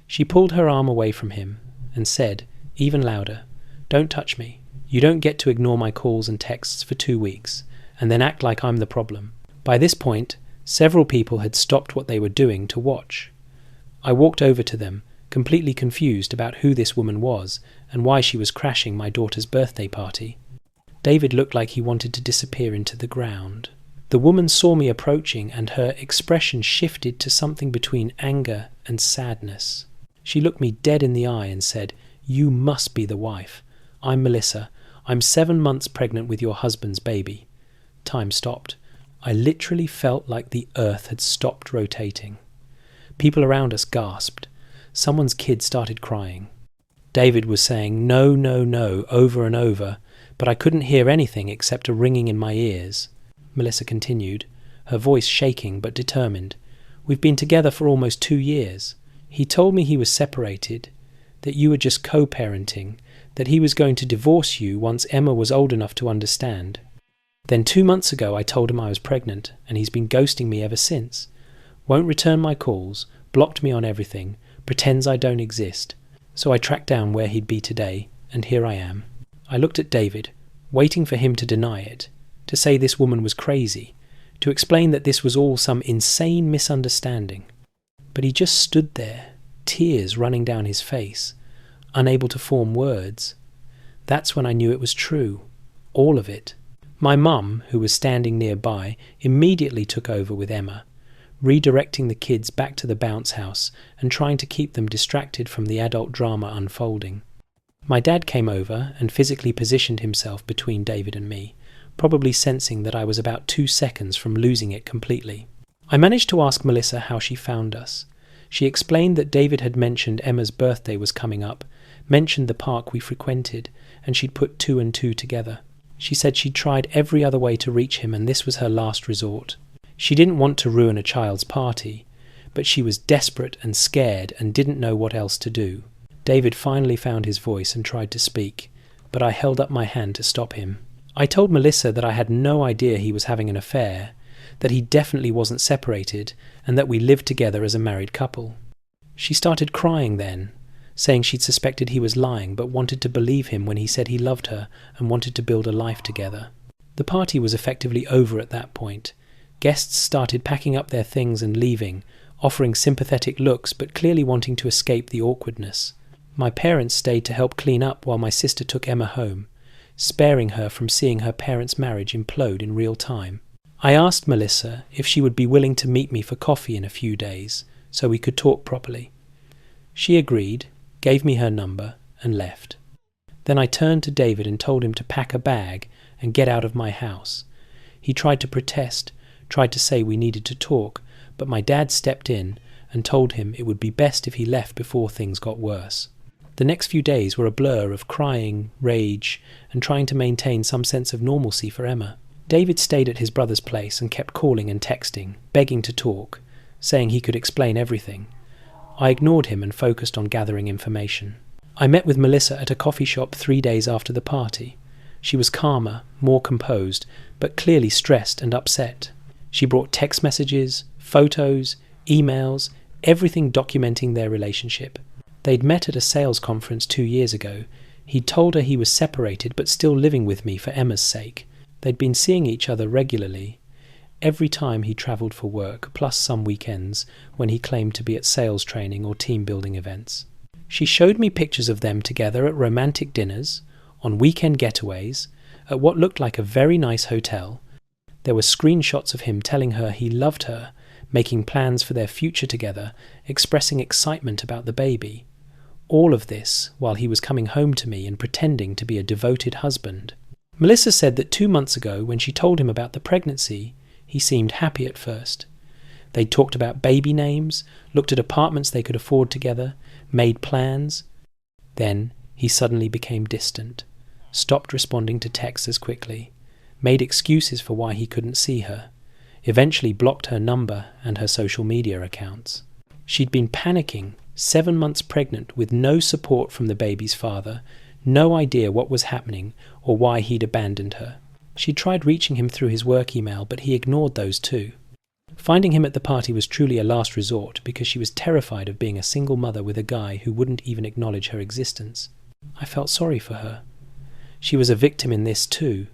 She pulled her arm away from him and said, even louder, "Don't touch me. You don't get to ignore my calls and texts for 2 weeks, and then act like I'm the problem." By this point, several people had stopped what they were doing to watch. I walked over to them, completely confused about who this woman was and why she was crashing my daughter's birthday party. David looked like he wanted to disappear into the ground. The woman saw me approaching and her expression shifted to something between anger and sadness. She looked me dead in the eye and said, "You must be the wife. I'm Melissa. I'm 7 months pregnant with your husband's baby." Time stopped. I literally felt like the earth had stopped rotating. People around us gasped. Someone's kid started crying. David was saying, "No, no, no," over and over, but I couldn't hear anything except a ringing in my ears. Melissa continued, her voice shaking but determined. "We've been together for almost 2 years. He told me he was separated, that you were just co-parenting, that he was going to divorce you once Emma was old enough to understand. Then 2 months ago I told him I was pregnant, and he's been ghosting me ever since. Won't return my calls, blocked me on everything, pretends I don't exist. So I tracked down where he'd be today, and here I am." I looked at David, waiting for him to deny it, to say this woman was crazy, to explain that this was all some insane misunderstanding. But he just stood there, tears running down his face, unable to form words. That's when I knew it was true, all of it. My mum, who was standing nearby, immediately took over with Emma, redirecting the kids back to the bounce house and trying to keep them distracted from the adult drama unfolding. My dad came over and physically positioned himself between David and me, probably sensing that I was about 2 seconds from losing it completely. I managed to ask Melissa how she found us. She explained that David had mentioned Emma's birthday was coming up, mentioned the park we frequented, and she'd put 2 and 2 together. She said she'd tried every other way to reach him and this was her last resort. She didn't want to ruin a child's party, but she was desperate and scared and didn't know what else to do. David finally found his voice and tried to speak, but I held up my hand to stop him. I told Melissa that I had no idea he was having an affair, that he definitely wasn't separated, and that we lived together as a married couple. She started crying then, saying she'd suspected he was lying but wanted to believe him when he said he loved her and wanted to build a life together. The party was effectively over at that point. Guests started packing up their things and leaving, offering sympathetic looks but clearly wanting to escape the awkwardness. My parents stayed to help clean up while my sister took Emma home, sparing her from seeing her parents' marriage implode in real time. I asked Melissa if she would be willing to meet me for coffee in a few days so we could talk properly. She agreed, gave me her number, and left. Then I turned to David and told him to pack a bag and get out of my house. He tried to protest, tried to say we needed to talk, but my dad stepped in and told him it would be best if he left before things got worse. The next few days were a blur of crying, rage, and trying to maintain some sense of normalcy for Emma. David stayed at his brother's place and kept calling and texting, begging to talk, saying he could explain everything. I ignored him and focused on gathering information. I met with Melissa at a coffee shop 3 days after the party. She was calmer, more composed, but clearly stressed and upset. She brought text messages, photos, emails, everything documenting their relationship. They'd met at a sales conference 2 years ago. He'd told her he was separated but still living with me for Emma's sake. They'd been seeing each other regularly, every time he travelled for work, plus some weekends when he claimed to be at sales training or team-building events. She showed me pictures of them together at romantic dinners, on weekend getaways, at what looked like a very nice hotel. There were screenshots of him telling her he loved her, making plans for their future together, expressing excitement about the baby. All of this while he was coming home to me and pretending to be a devoted husband. Melissa said that 2 months ago, when she told him about the pregnancy, he seemed happy at first. They talked about baby names, looked at apartments they could afford together, made plans. Then he suddenly became distant, stopped responding to texts as quickly, made excuses for why he couldn't see her, eventually blocked her number and her social media accounts. She'd been panicking, 7 months pregnant with no support from the baby's father, no idea what was happening or why he'd abandoned her. She'd tried reaching him through his work email, but he ignored those too. Finding him at the party was truly a last resort because she was terrified of being a single mother with a guy who wouldn't even acknowledge her existence. I felt sorry for her. She was a victim in this too,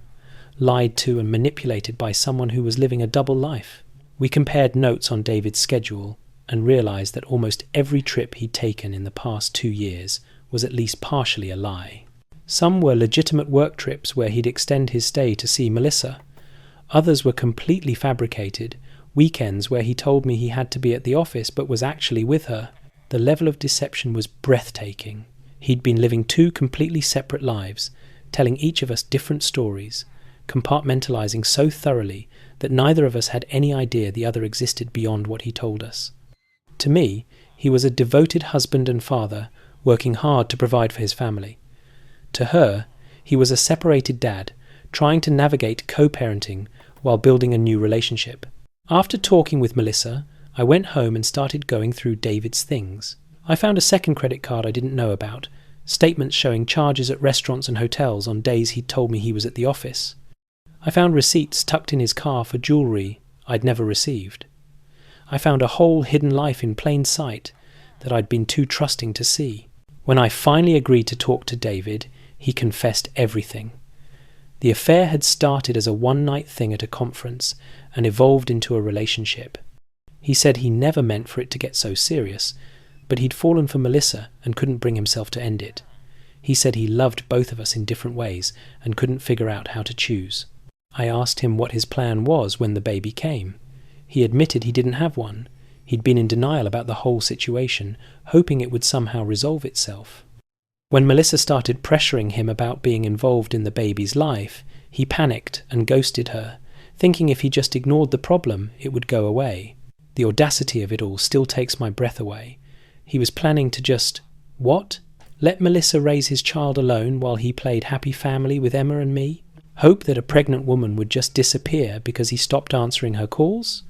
lied to and manipulated by someone who was living a double life. We compared notes on David's schedule and realized that almost every trip he'd taken in the past 2 years was at least partially a lie. Some were legitimate work trips where he'd extend his stay to see Melissa. Others were completely fabricated, weekends where he told me he had to be at the office but was actually with her. The level of deception was breathtaking. He'd been living 2 completely separate lives, telling each of us different stories, compartmentalizing so thoroughly that neither of us had any idea the other existed beyond what he told us. To me, he was a devoted husband and father, working hard to provide for his family. To her, he was a separated dad, trying to navigate co-parenting while building a new relationship. After talking with Melissa, I went home and started going through David's things. I found a second credit card I didn't know about, statements showing charges at restaurants and hotels on days he'd told me he was at the office. I found receipts tucked in his car for jewellery I'd never received. I found a whole hidden life in plain sight that I'd been too trusting to see. When I finally agreed to talk to David, he confessed everything. The affair had started as a one-night thing at a conference and evolved into a relationship. He said he never meant for it to get so serious, but he'd fallen for Melissa and couldn't bring himself to end it. He said he loved both of us in different ways and couldn't figure out how to choose. I asked him what his plan was when the baby came. He admitted he didn't have one. He'd been in denial about the whole situation, hoping it would somehow resolve itself. When Melissa started pressuring him about being involved in the baby's life, he panicked and ghosted her, thinking if he just ignored the problem, it would go away. The audacity of it all still takes my breath away. He was planning to just, what? Let Melissa raise his child alone while he played happy family with Emma and me? Hope that a pregnant woman would just disappear because he stopped answering her calls?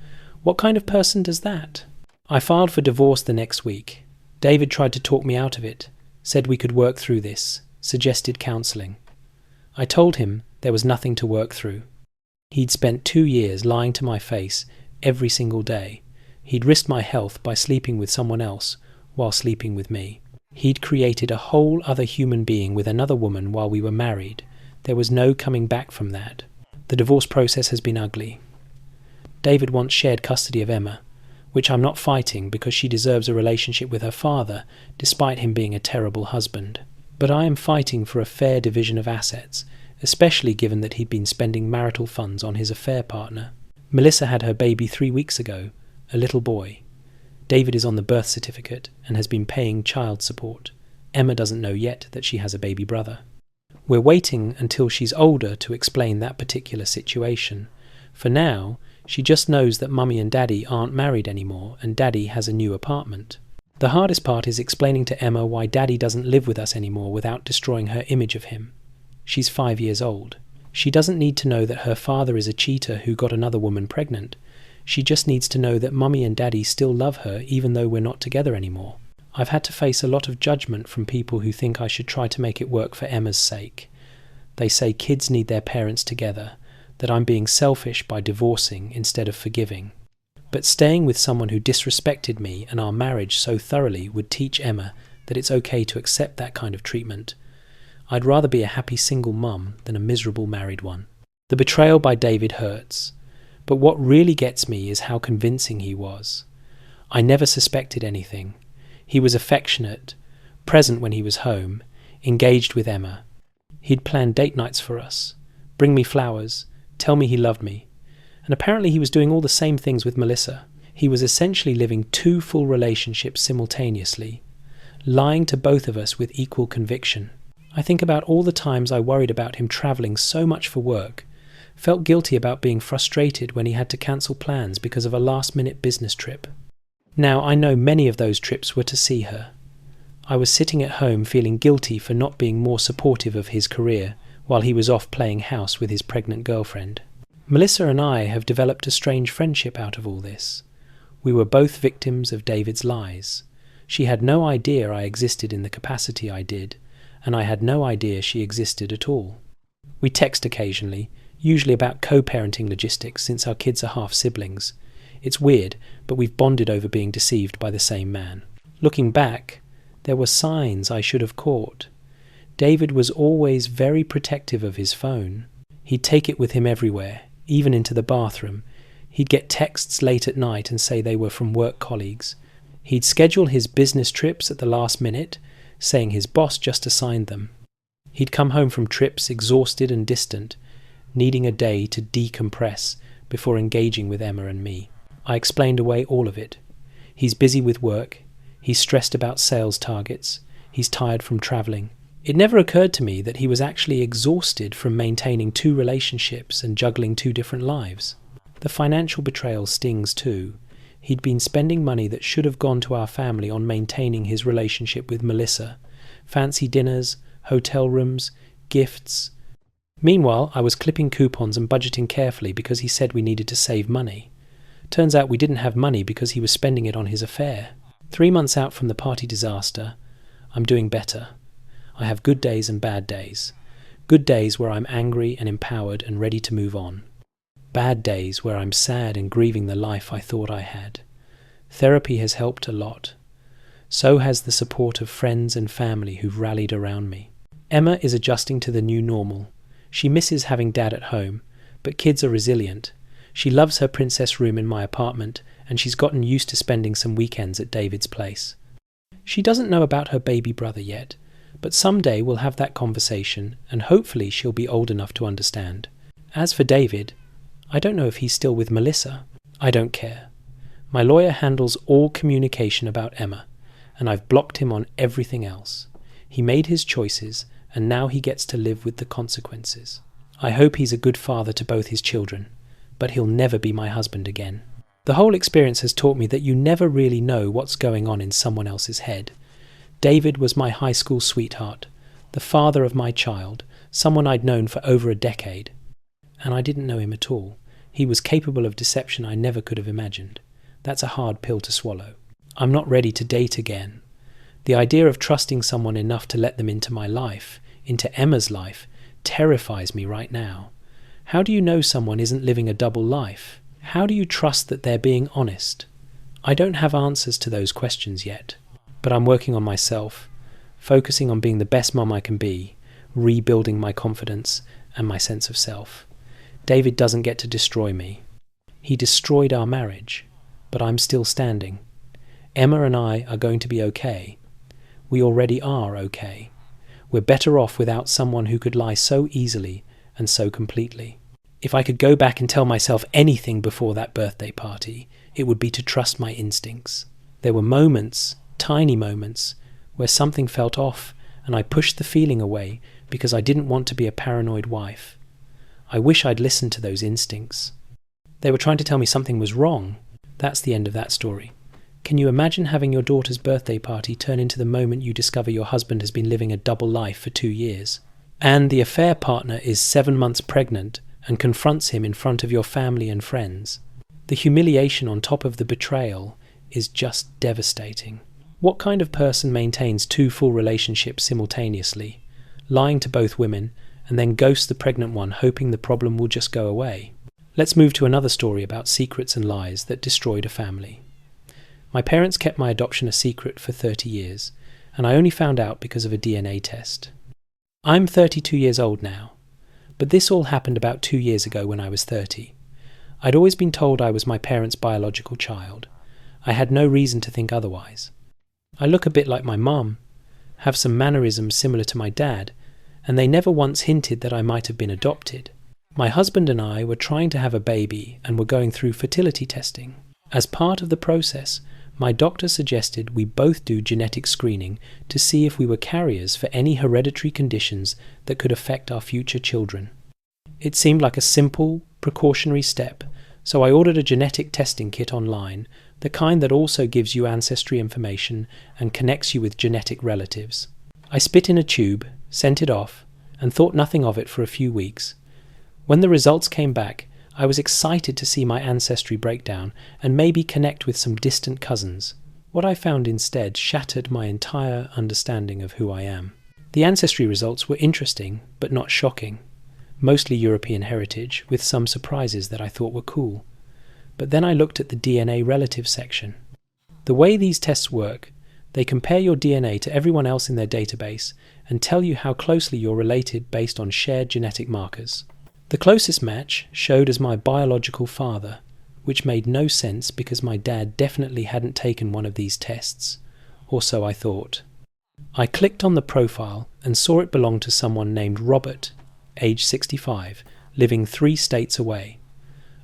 What kind of person does that? I filed for divorce the next week. David tried to talk me out of it, said we could work through this, suggested counselling. I told him there was nothing to work through. He'd spent 2 years lying to my face every single day. He'd risked my health by sleeping with someone else while sleeping with me. He'd created a whole other human being with another woman while we were married. There was no coming back from that. The divorce process has been ugly. David wants shared custody of Emma, which I'm not fighting because she deserves a relationship with her father, despite him being a terrible husband. But I am fighting for a fair division of assets, especially given that he'd been spending marital funds on his affair partner. Melissa had her baby 3 weeks ago, a little boy. David is on the birth certificate and has been paying child support. Emma doesn't know yet that she has a baby brother. We're waiting until she's older to explain that particular situation. For now, she just knows that Mummy and Daddy aren't married anymore and Daddy has a new apartment. The hardest part is explaining to Emma why Daddy doesn't live with us anymore without destroying her image of him. She's 5 years old. She doesn't need to know that her father is a cheater who got another woman pregnant. She just needs to know that Mummy and Daddy still love her even though we're not together anymore. I've had to face a lot of judgment from people who think I should try to make it work for Emma's sake. They say kids need their parents together, that I'm being selfish by divorcing instead of forgiving. But staying with someone who disrespected me and our marriage so thoroughly would teach Emma that it's okay to accept that kind of treatment. I'd rather be a happy single mum than a miserable married one. The betrayal by David hurts, but what really gets me is how convincing he was. I never suspected anything. He was affectionate, present when he was home, engaged with Emma. He'd planned date nights for us, bring me flowers, tell me he loved me. And apparently he was doing all the same things with Melissa. He was essentially living 2 full relationships simultaneously, lying to both of us with equal conviction. I think about all the times I worried about him travelling so much for work, Felt guilty about being frustrated when he had to cancel plans because of a last-minute business trip. Now, I know many of those trips were to see her. I was sitting at home feeling guilty for not being more supportive of his career while he was off playing house with his pregnant girlfriend. Melissa and I have developed a strange friendship out of all this. We were both victims of David's lies. She had no idea I existed in the capacity I did, and I had no idea she existed at all. We text occasionally, usually about co-parenting logistics since our kids are half-siblings. It's weird, but we've bonded over being deceived by the same man. Looking back, there were signs I should have caught. David was always very protective of his phone. He'd take it with him everywhere, even into the bathroom. He'd get texts late at night and say they were from work colleagues. He'd schedule his business trips at the last minute, saying his boss just assigned them. He'd come home from trips exhausted and distant, needing a day to decompress before engaging with Emma and me. I explained away all of it. He's busy with work. He's stressed about sales targets. He's tired from travelling. It never occurred to me that he was actually exhausted from maintaining 2 relationships and juggling 2 different lives. The financial betrayal stings too. He'd been spending money that should have gone to our family on maintaining his relationship with Melissa. Fancy dinners, hotel rooms, gifts. Meanwhile, I was clipping coupons and budgeting carefully because he said we needed to save money. Turns out we didn't have money because he was spending it on his affair. 3 months out from the party disaster, I'm doing better. I have good days and bad days. Good days where I'm angry and empowered and ready to move on. Bad days where I'm sad and grieving the life I thought I had. Therapy has helped a lot. So has the support of friends and family who've rallied around me. Emma is adjusting to the new normal. She misses having Dad at home, but kids are resilient. She loves her princess room in my apartment, and she's gotten used to spending some weekends at David's place. She doesn't know about her baby brother yet, but someday we'll have that conversation, and hopefully she'll be old enough to understand. As for David, I don't know if he's still with Melissa. I don't care. My lawyer handles all communication about Emma, and I've blocked him on everything else. He made his choices, and now he gets to live with the consequences. I hope he's a good father to both his children, but he'll never be my husband again. The whole experience has taught me that you never really know what's going on in someone else's head. David was my high school sweetheart, the father of my child, someone I'd known for over a decade. And I didn't know him at all. He was capable of deception I never could have imagined. That's a hard pill to swallow. I'm not ready to date again. The idea of trusting someone enough to let them into my life, into Emma's life, terrifies me right now. How do you know someone isn't living a double life? How do you trust that they're being honest? I don't have answers to those questions yet, but I'm working on myself, focusing on being the best mom I can be, rebuilding my confidence and my sense of self. David doesn't get to destroy me. He destroyed our marriage, but I'm still standing. Emma and I are going to be okay. We already are okay. We're better off without someone who could lie so easily and so completely. If I could go back and tell myself anything before that birthday party, it would be to trust my instincts. There were moments, tiny moments, where something felt off and I pushed the feeling away because I didn't want to be a paranoid wife. I wish I'd listened to those instincts. They were trying to tell me something was wrong. That's the end of that story. Can you imagine having your daughter's birthday party turn into the moment you discover your husband has been living a double life for 2 years? And the affair partner is 7 months pregnant and confronts him in front of your family and friends. The humiliation on top of the betrayal is just devastating. What kind of person maintains 2 full relationships simultaneously, lying to both women, and then ghosts the pregnant one hoping the problem will just go away? Let's move to another story about secrets and lies that destroyed a family. My parents kept my adoption a secret for 30 years, and I only found out because of a DNA test. I'm 32 years old now, but this all happened about 2 years ago when I was 30. I'd always been told I was my parents' biological child. I had no reason to think otherwise. I look a bit like my mum, have some mannerisms similar to my dad, and they never once hinted that I might have been adopted. My husband and I were trying to have a baby and were going through fertility testing. As part of the process, my doctor suggested we both do genetic screening to see if we were carriers for any hereditary conditions that could affect our future children. It seemed like a simple, precautionary step, so I ordered a genetic testing kit online, the kind that also gives you ancestry information and connects you with genetic relatives. I spit in a tube, sent it off, and thought nothing of it for a few weeks. When the results came back, I was excited to see my ancestry breakdown and maybe connect with some distant cousins. What I found instead shattered my entire understanding of who I am. The ancestry results were interesting, but not shocking. Mostly European heritage, with some surprises that I thought were cool. But then I looked at the DNA relatives section. The way these tests work, they compare your DNA to everyone else in their database and tell you how closely you're related based on shared genetic markers. The closest match showed as my biological father, which made no sense because my dad definitely hadn't taken one of these tests, or so I thought. I clicked on the profile and saw it belonged to someone named Robert, age 65, living 3 states away.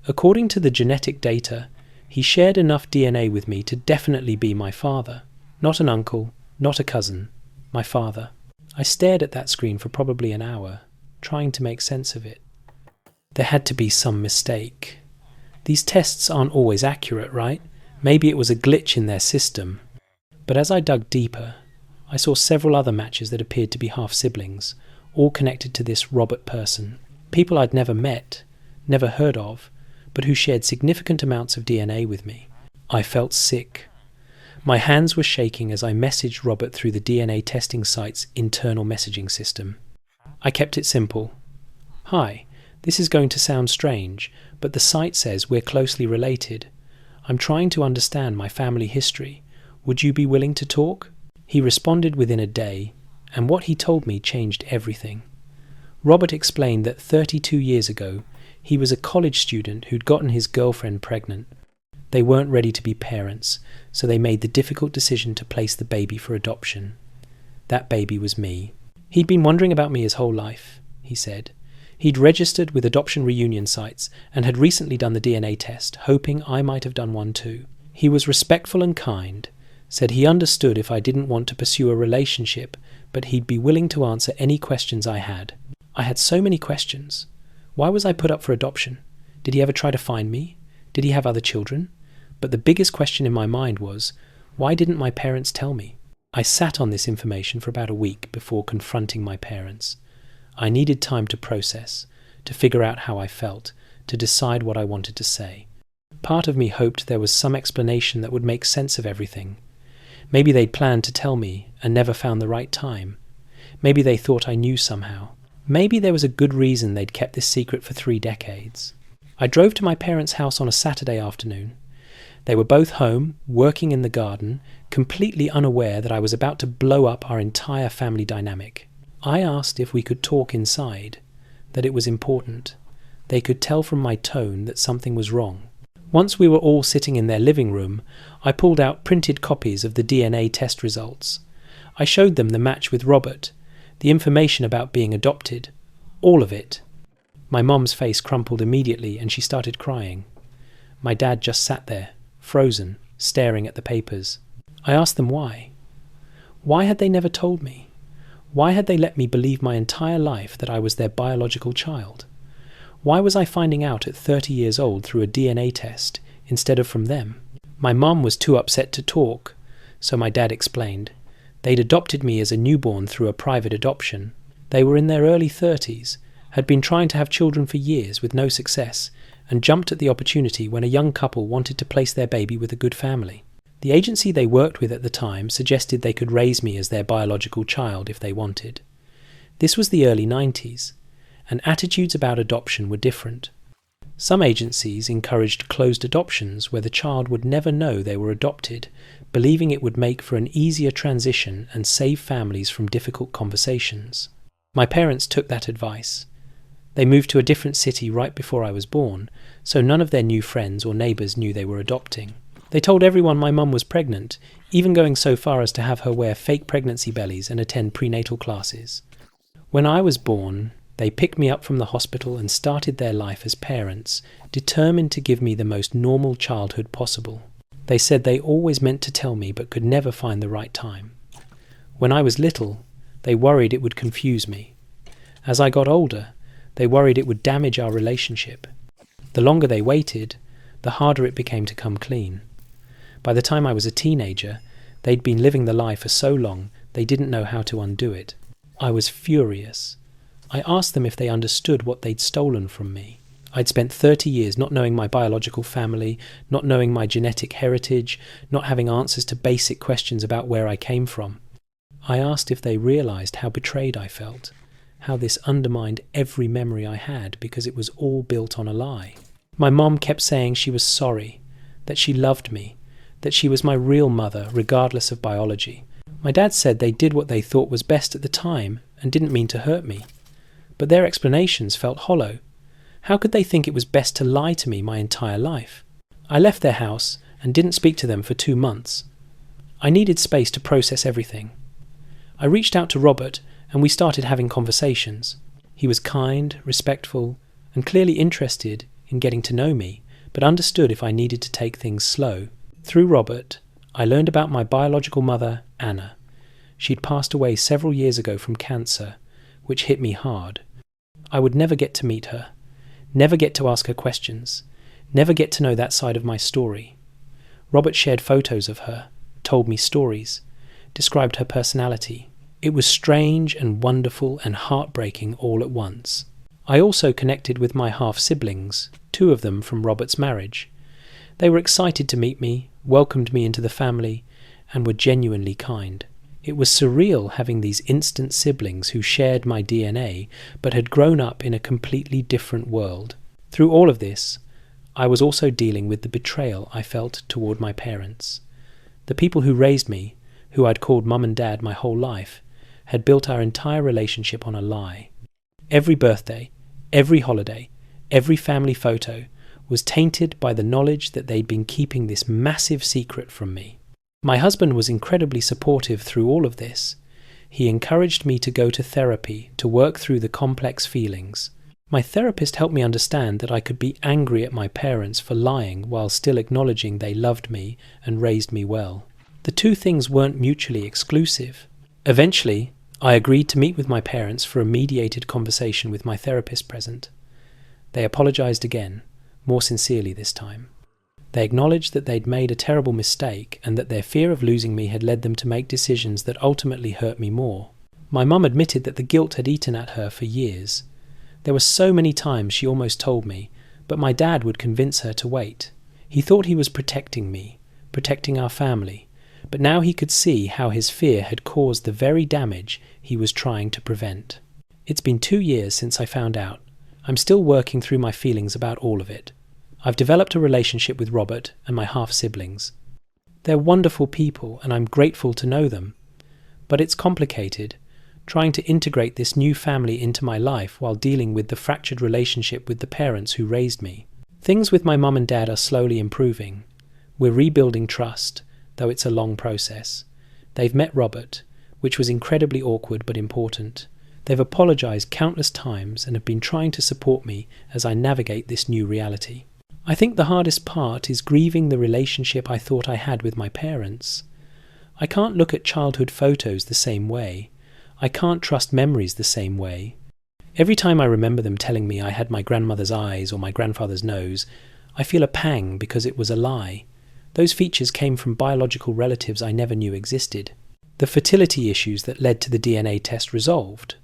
According to the genetic data, he shared enough DNA with me to definitely be my father. Not an uncle, not a cousin, my father. I stared at that screen for probably an hour, trying to make sense of it. There had to be some mistake. These tests aren't always accurate, right? Maybe it was a glitch in their system. But as I dug deeper, I saw several other matches that appeared to be half-siblings, all connected to this Robert person. People I'd never met, never heard of, but who shared significant amounts of DNA with me. I felt sick. My hands were shaking as I messaged Robert through the DNA testing site's internal messaging system. I kept it simple. Hi, this is going to sound strange, but the site says we're closely related. I'm trying to understand my family history. Would you be willing to talk? He responded within a day, and what he told me changed everything. Robert explained that 32 years ago, he was a college student who'd gotten his girlfriend pregnant. They weren't ready to be parents, so they made the difficult decision to place the baby for adoption. That baby was me. He'd been wondering about me his whole life, he said. He'd registered with adoption reunion sites and had recently done the DNA test, hoping I might have done one too. He was respectful and kind, said he understood if I didn't want to pursue a relationship, but he'd be willing to answer any questions I had. I had so many questions. Why was I put up for adoption? Did he ever try to find me? Did he have other children? But the biggest question in my mind was, why didn't my parents tell me? I sat on this information for about a week before confronting my parents. I needed time to process, to figure out how I felt, to decide what I wanted to say. Part of me hoped there was some explanation that would make sense of everything. Maybe they'd planned to tell me and never found the right time. Maybe they thought I knew somehow. Maybe there was a good reason they'd kept this secret for 3 decades. I drove to my parents' house on a Saturday afternoon. They were both home, working in the garden, completely unaware that I was about to blow up our entire family dynamic. I asked if we could talk inside, that it was important. They could tell from my tone that something was wrong. Once we were all sitting in their living room, I pulled out printed copies of the DNA test results. I showed them the match with Robert, the information about being adopted, all of it. My mom's face crumpled immediately and she started crying. My dad just sat there, frozen, staring at the papers. I asked them why. Why had they never told me? Why had they let me believe my entire life that I was their biological child? Why was I finding out at 30 years old through a DNA test instead of from them? My mom was too upset to talk, so my dad explained. They'd adopted me as a newborn through a private adoption. They were in their early 30s, had been trying to have children for years with no success, and jumped at the opportunity when a young couple wanted to place their baby with a good family. The agency they worked with at the time suggested they could raise me as their biological child if they wanted. This was the early 90s, and attitudes about adoption were different. Some agencies encouraged closed adoptions where the child would never know they were adopted, believing it would make for an easier transition and save families from difficult conversations. My parents took that advice. They moved to a different city right before I was born, so none of their new friends or neighbours knew they were adopting. They told everyone my mum was pregnant, even going so far as to have her wear fake pregnancy bellies and attend prenatal classes. When I was born, they picked me up from the hospital and started their life as parents, determined to give me the most normal childhood possible. They said they always meant to tell me but could never find the right time. When I was little, they worried it would confuse me. As I got older, They worried it would damage our relationship. The longer they waited, the harder it became to come clean. By the time I was a teenager, they'd been living the lie for so long they didn't know how to undo it. I was furious. I asked them if they understood what they'd stolen from me. I'd spent 30 years not knowing my biological family, not knowing my genetic heritage, not having answers to basic questions about where I came from. I asked if they realized how betrayed I felt, how this undermined every memory I had because it was all built on a lie. My mom kept saying she was sorry, that she loved me, that she was my real mother regardless of biology. My dad said they did what they thought was best at the time and didn't mean to hurt me. But their explanations felt hollow. How could they think it was best to lie to me my entire life? I left their house and didn't speak to them for 2 months. I needed space to process everything. I reached out to Robert and we started having conversations. He was kind, respectful, and clearly interested in getting to know me, but understood if I needed to take things slow. Through Robert, I learned about my biological mother, Anna. She'd passed away several years ago from cancer, which hit me hard. I would never get to meet her, never get to ask her questions, never get to know that side of my story. Robert shared photos of her, told me stories, described her personality. It was strange and wonderful and heartbreaking all at once. I also connected with my half-siblings, 2 of them from Robert's marriage. They were excited to meet me, welcomed me into the family, and were genuinely kind. It was surreal having these instant siblings who shared my DNA but had grown up in a completely different world. Through all of this, I was also dealing with the betrayal I felt toward my parents. The people who raised me, who I'd called Mum and Dad my whole life, had built our entire relationship on a lie. Every birthday, every holiday, every family photo was tainted by the knowledge that they'd been keeping this massive secret from me. My husband was incredibly supportive through all of this. He encouraged me to go to therapy to work through the complex feelings. My therapist helped me understand that I could be angry at my parents for lying while still acknowledging they loved me and raised me well. The 2 things weren't mutually exclusive. Eventually, I agreed to meet with my parents for a mediated conversation with my therapist present. They apologized again, more sincerely this time. They acknowledged that they'd made a terrible mistake and that their fear of losing me had led them to make decisions that ultimately hurt me more. My mum admitted that the guilt had eaten at her for years. There were so many times she almost told me, but my dad would convince her to wait. He thought he was protecting me, protecting our family, but now he could see how his fear had caused the very damage he was trying to prevent. It's been 2 years since I found out. I'm still working through my feelings about all of it. I've developed a relationship with Robert and my half-siblings. They're wonderful people and I'm grateful to know them. But it's complicated, trying to integrate this new family into my life while dealing with the fractured relationship with the parents who raised me. Things with my mum and dad are slowly improving. We're rebuilding trust, though it's a long process. They've met Robert, which was incredibly awkward but important. They've apologized countless times and have been trying to support me as I navigate this new reality. I think the hardest part is grieving the relationship I thought I had with my parents. I can't look at childhood photos the same way. I can't trust memories the same way. Every time I remember them telling me I had my grandmother's eyes or my grandfather's nose, I feel a pang because it was a lie. Those features came from biological relatives I never knew existed. The fertility issues that led to the DNA test resolved.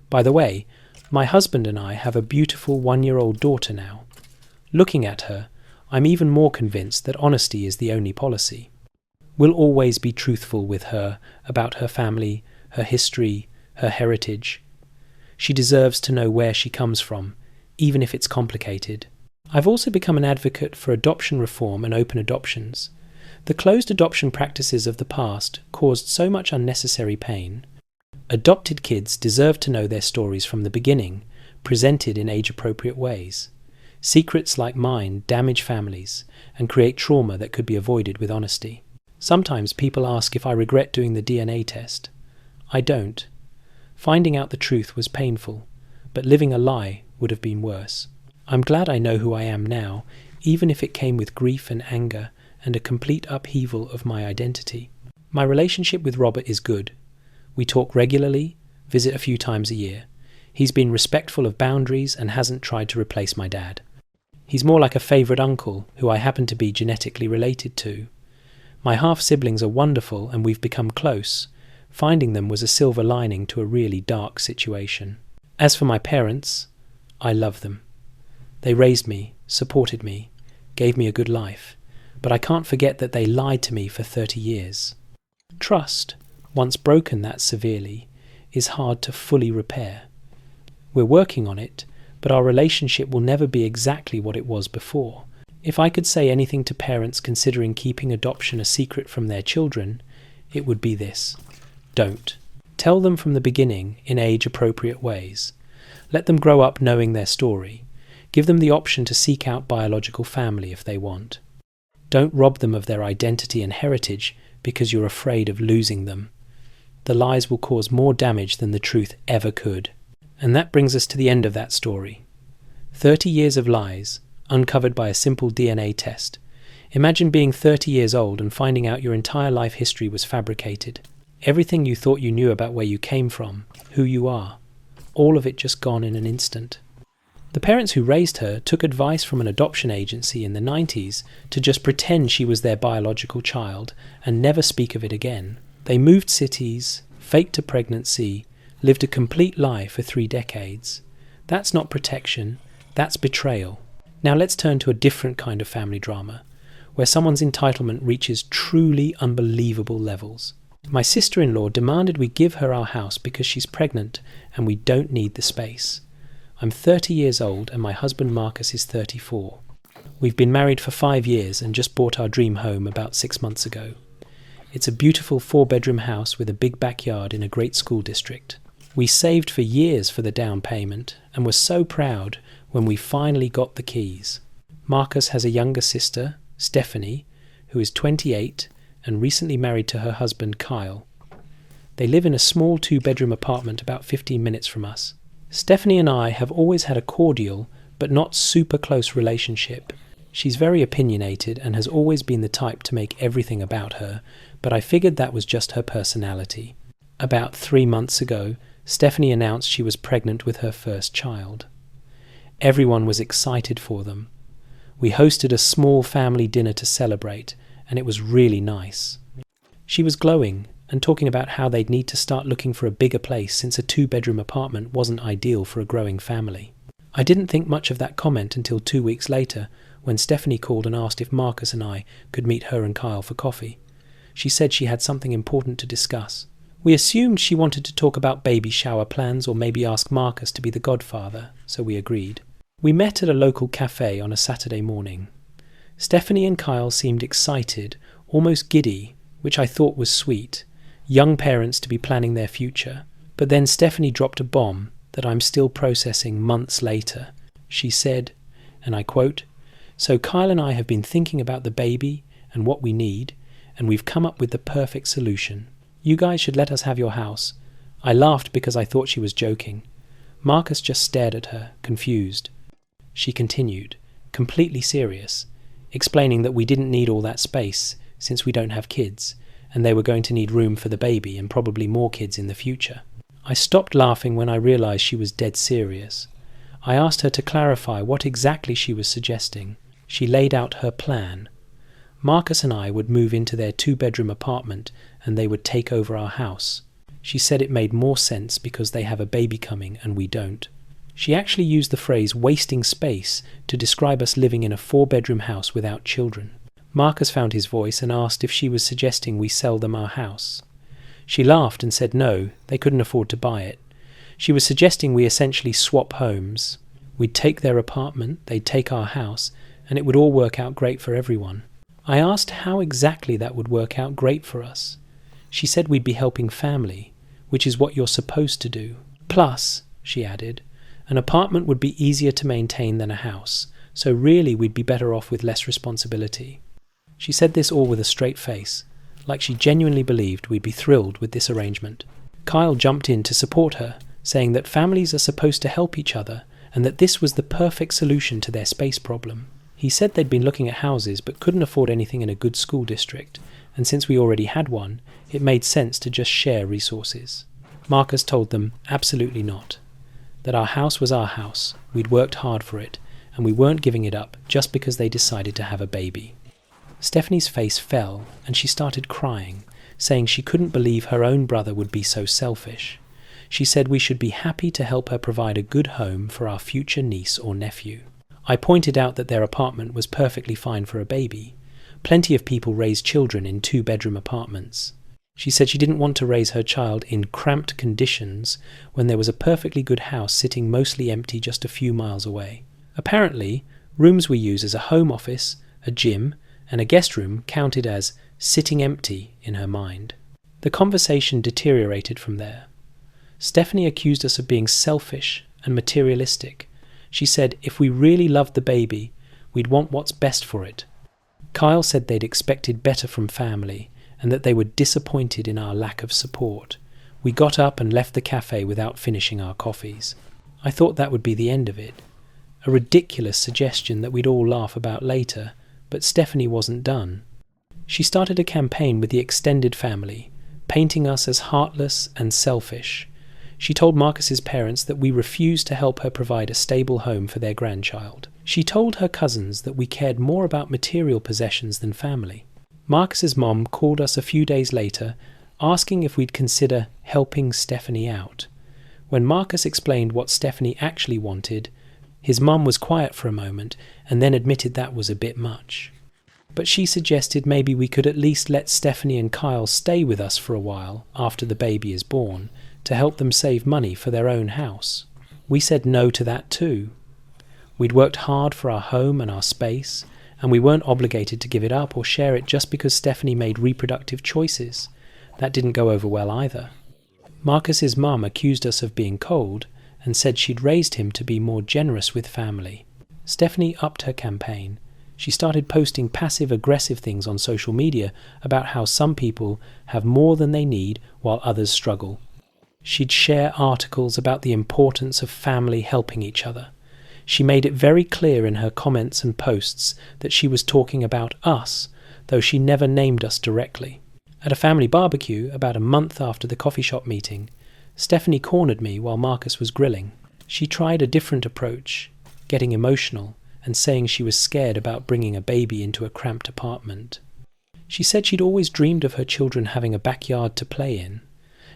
By the way, my husband and I have a beautiful 1-year-old daughter now. Looking at her, I'm even more convinced that honesty is the only policy. We'll always be truthful with her about her family, her history, her heritage. She deserves to know where she comes from, even if it's complicated. I've also become an advocate for adoption reform and open adoptions. The closed adoption practices of the past caused so much unnecessary pain. Adopted kids deserve to know their stories from the beginning, presented in age-appropriate ways. Secrets like mine damage families and create trauma that could be avoided with honesty. Sometimes people ask if I regret doing the DNA test. I don't. Finding out the truth was painful, but living a lie would have been worse. I'm glad I know who I am now, even if it came with grief and anger and a complete upheaval of my identity. My relationship with Robert is good. We talk regularly, visit a few times a year. He's been respectful of boundaries and hasn't tried to replace my dad. He's more like a favourite uncle who I happen to be genetically related to. My half-siblings are wonderful and we've become close. Finding them was a silver lining to a really dark situation. As for my parents, I love them. They raised me, supported me, gave me a good life, but I can't forget that they lied to me for 30 years. Trust, once broken that severely, is hard to fully repair. We're working on it, but our relationship will never be exactly what it was before. If I could say anything to parents considering keeping adoption a secret from their children, it would be this. Don't. Tell them from the beginning in age-appropriate ways. Let them grow up knowing their story. Give them the option to seek out biological family if they want. Don't rob them of their identity and heritage because you're afraid of losing them. The lies will cause more damage than the truth ever could. And that brings us to the end of that story. 30 years of lies, uncovered by a simple DNA test. Imagine being 30 years old and finding out your entire life history was fabricated. Everything you thought you knew about where you came from, who you are, all of it just gone in an instant. The parents who raised her took advice from an adoption agency in the 90s to just pretend she was their biological child and never speak of it again. They moved cities, faked a pregnancy, lived a complete lie for 3 decades. That's not protection, that's betrayal. Now let's turn to a different kind of family drama, where someone's entitlement reaches truly unbelievable levels. My sister-in-law demanded we give her our house because she's pregnant and we don't need the space. I'm 30 years old and my husband Marcus is 34. We've been married for 5 years and just bought our dream home about 6 months ago. It's a beautiful 4-bedroom house with a big backyard in a great school district. We saved for years for the down payment and were so proud when we finally got the keys. Marcus has a younger sister, Stephanie, who is 28 and recently married to her husband Kyle. They live in a small 2-bedroom apartment about 15 minutes from us. Stephanie and I have always had a cordial but not super close relationship. She's very opinionated and has always been the type to make everything about her, but I figured that was just her personality. About 3 months ago, Stephanie announced she was pregnant with her first child. Everyone was excited for them. We hosted a small family dinner to celebrate, and it was really nice. She was glowing and talking about how they'd need to start looking for a bigger place since a 2-bedroom apartment wasn't ideal for a growing family. I didn't think much of that comment until 2 weeks later, when Stephanie called and asked if Marcus and I could meet her and Kyle for coffee. She said she had something important to discuss. We assumed she wanted to talk about baby shower plans or maybe ask Marcus to be the godfather, so we agreed. We met at a local cafe on a Saturday morning. Stephanie and Kyle seemed excited, almost giddy, which I thought was sweet. Young parents to be planning their future. But then Stephanie dropped a bomb that I'm still processing months later. She said, and I quote, "So Kyle and I have been thinking about the baby and what we need, and we've come up with the perfect solution. You guys should let us have your house." I laughed because I thought she was joking. Marcus just stared at her, confused. She continued, completely serious, explaining that we didn't need all that space since we don't have kids, and they were going to need room for the baby and probably more kids in the future. I stopped laughing when I realized she was dead serious. I asked her to clarify what exactly she was suggesting. She laid out her plan. Marcus and I would move into their 2-bedroom apartment and they would take over our house. She said it made more sense because they have a baby coming and we don't. She actually used the phrase wasting space to describe us living in a 4-bedroom house without children. Marcus found his voice and asked if she was suggesting we sell them our house. She laughed and said no, they couldn't afford to buy it. She was suggesting we essentially swap homes. We'd take their apartment, they'd take our house, and it would all work out great for everyone. I asked how exactly that would work out great for us. She said we'd be helping family, which is what you're supposed to do. Plus, she added, an apartment would be easier to maintain than a house, so really we'd be better off with less responsibility. She said this all with a straight face, like she genuinely believed we'd be thrilled with this arrangement. Kyle jumped in to support her, saying that families are supposed to help each other and that this was the perfect solution to their space problem. He said they'd been looking at houses but couldn't afford anything in a good school district, and since we already had one, it made sense to just share resources. Marcus told them absolutely not. that our house was our house, we'd worked hard for it, and we weren't giving it up just because they decided to have a baby. Stephanie's face fell, and she started crying, saying she couldn't believe her own brother would be so selfish. She said we should be happy to help her provide a good home for our future niece or nephew. I pointed out that their apartment was perfectly fine for a baby. Plenty of people raise children in 2-bedroom apartments. She said she didn't want to raise her child in cramped conditions when there was a perfectly good house sitting mostly empty just a few miles away. Apparently, rooms we use as a home office, a gym, and a guest room counted as sitting empty in her mind. The conversation deteriorated from there. Stephanie accused us of being selfish and materialistic. She said if we really loved the baby, we'd want what's best for it. Kyle said they'd expected better from family and that they were disappointed in our lack of support. We got up and left the cafe without finishing our coffees. I thought that would be the end of it. A ridiculous suggestion that we'd all laugh about later, but Stephanie wasn't done. She started a campaign with the extended family, painting us as heartless and selfish. She told Marcus's parents that we refused to help her provide a stable home for their grandchild. She told her cousins that we cared more about material possessions than family. Marcus's mom called us a few days later, asking if we'd consider helping Stephanie out. When Marcus explained what Stephanie actually wanted, his mum was quiet for a moment and then admitted that was a bit much. But she suggested maybe we could at least let Stephanie and Kyle stay with us for a while after the baby is born, to help them save money for their own house. We said no to that too. We'd worked hard for our home and our space, and we weren't obligated to give it up or share it just because Stephanie made reproductive choices. That didn't go over well either. Marcus's mum accused us of being cold and said she'd raised him to be more generous with family. Stephanie upped her campaign. She started posting passive-aggressive things on social media about how some people have more than they need while others struggle. She'd share articles about the importance of family helping each other. She made it very clear in her comments and posts that she was talking about us, though she never named us directly. At a family barbecue, about a month after the coffee shop meeting, Stephanie cornered me while Marcus was grilling. She tried a different approach, getting emotional and saying she was scared about bringing a baby into a cramped apartment. She said she'd always dreamed of her children having a backyard to play in,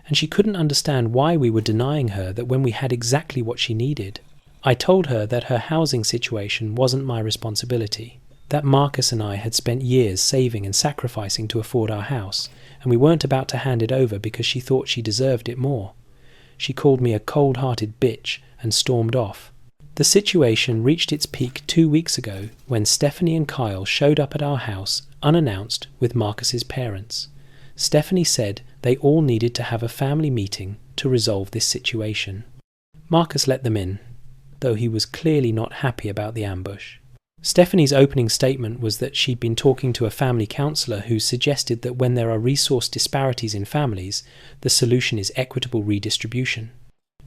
and she couldn't understand why we were denying her that when we had exactly what she needed. I told her that her housing situation wasn't my responsibility, that Marcus and I had spent years saving and sacrificing to afford our house, and we weren't about to hand it over because she thought she deserved it more. She called me a cold-hearted bitch and stormed off. The situation reached its peak 2 weeks ago when Stephanie and Kyle showed up at our house unannounced with Marcus's parents. Stephanie said they all needed to have a family meeting to resolve this situation. Marcus let them in, though he was clearly not happy about the ambush. Stephanie's opening statement was that she'd been talking to a family counsellor who suggested that when there are resource disparities in families, the solution is equitable redistribution.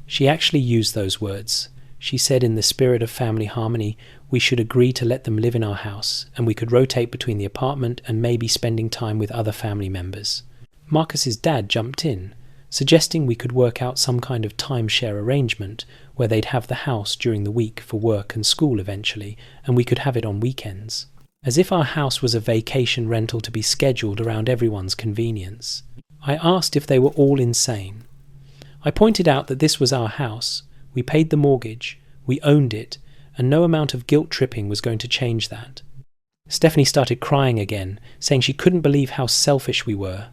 She actually used those words. She said in the spirit of family harmony, we should agree to let them live in our house, and we could rotate between the apartment and maybe spending time with other family members. Marcus's dad jumped in, suggesting we could work out some kind of timeshare arrangement where they'd have the house during the week for work and school eventually, and we could have it on weekends. As if our house was a vacation rental to be scheduled around everyone's convenience. I asked if they were all insane. I pointed out that this was our house, we paid the mortgage, we owned it, and no amount of guilt-tripping was going to change that. Stephanie started crying again, saying she couldn't believe how selfish we were.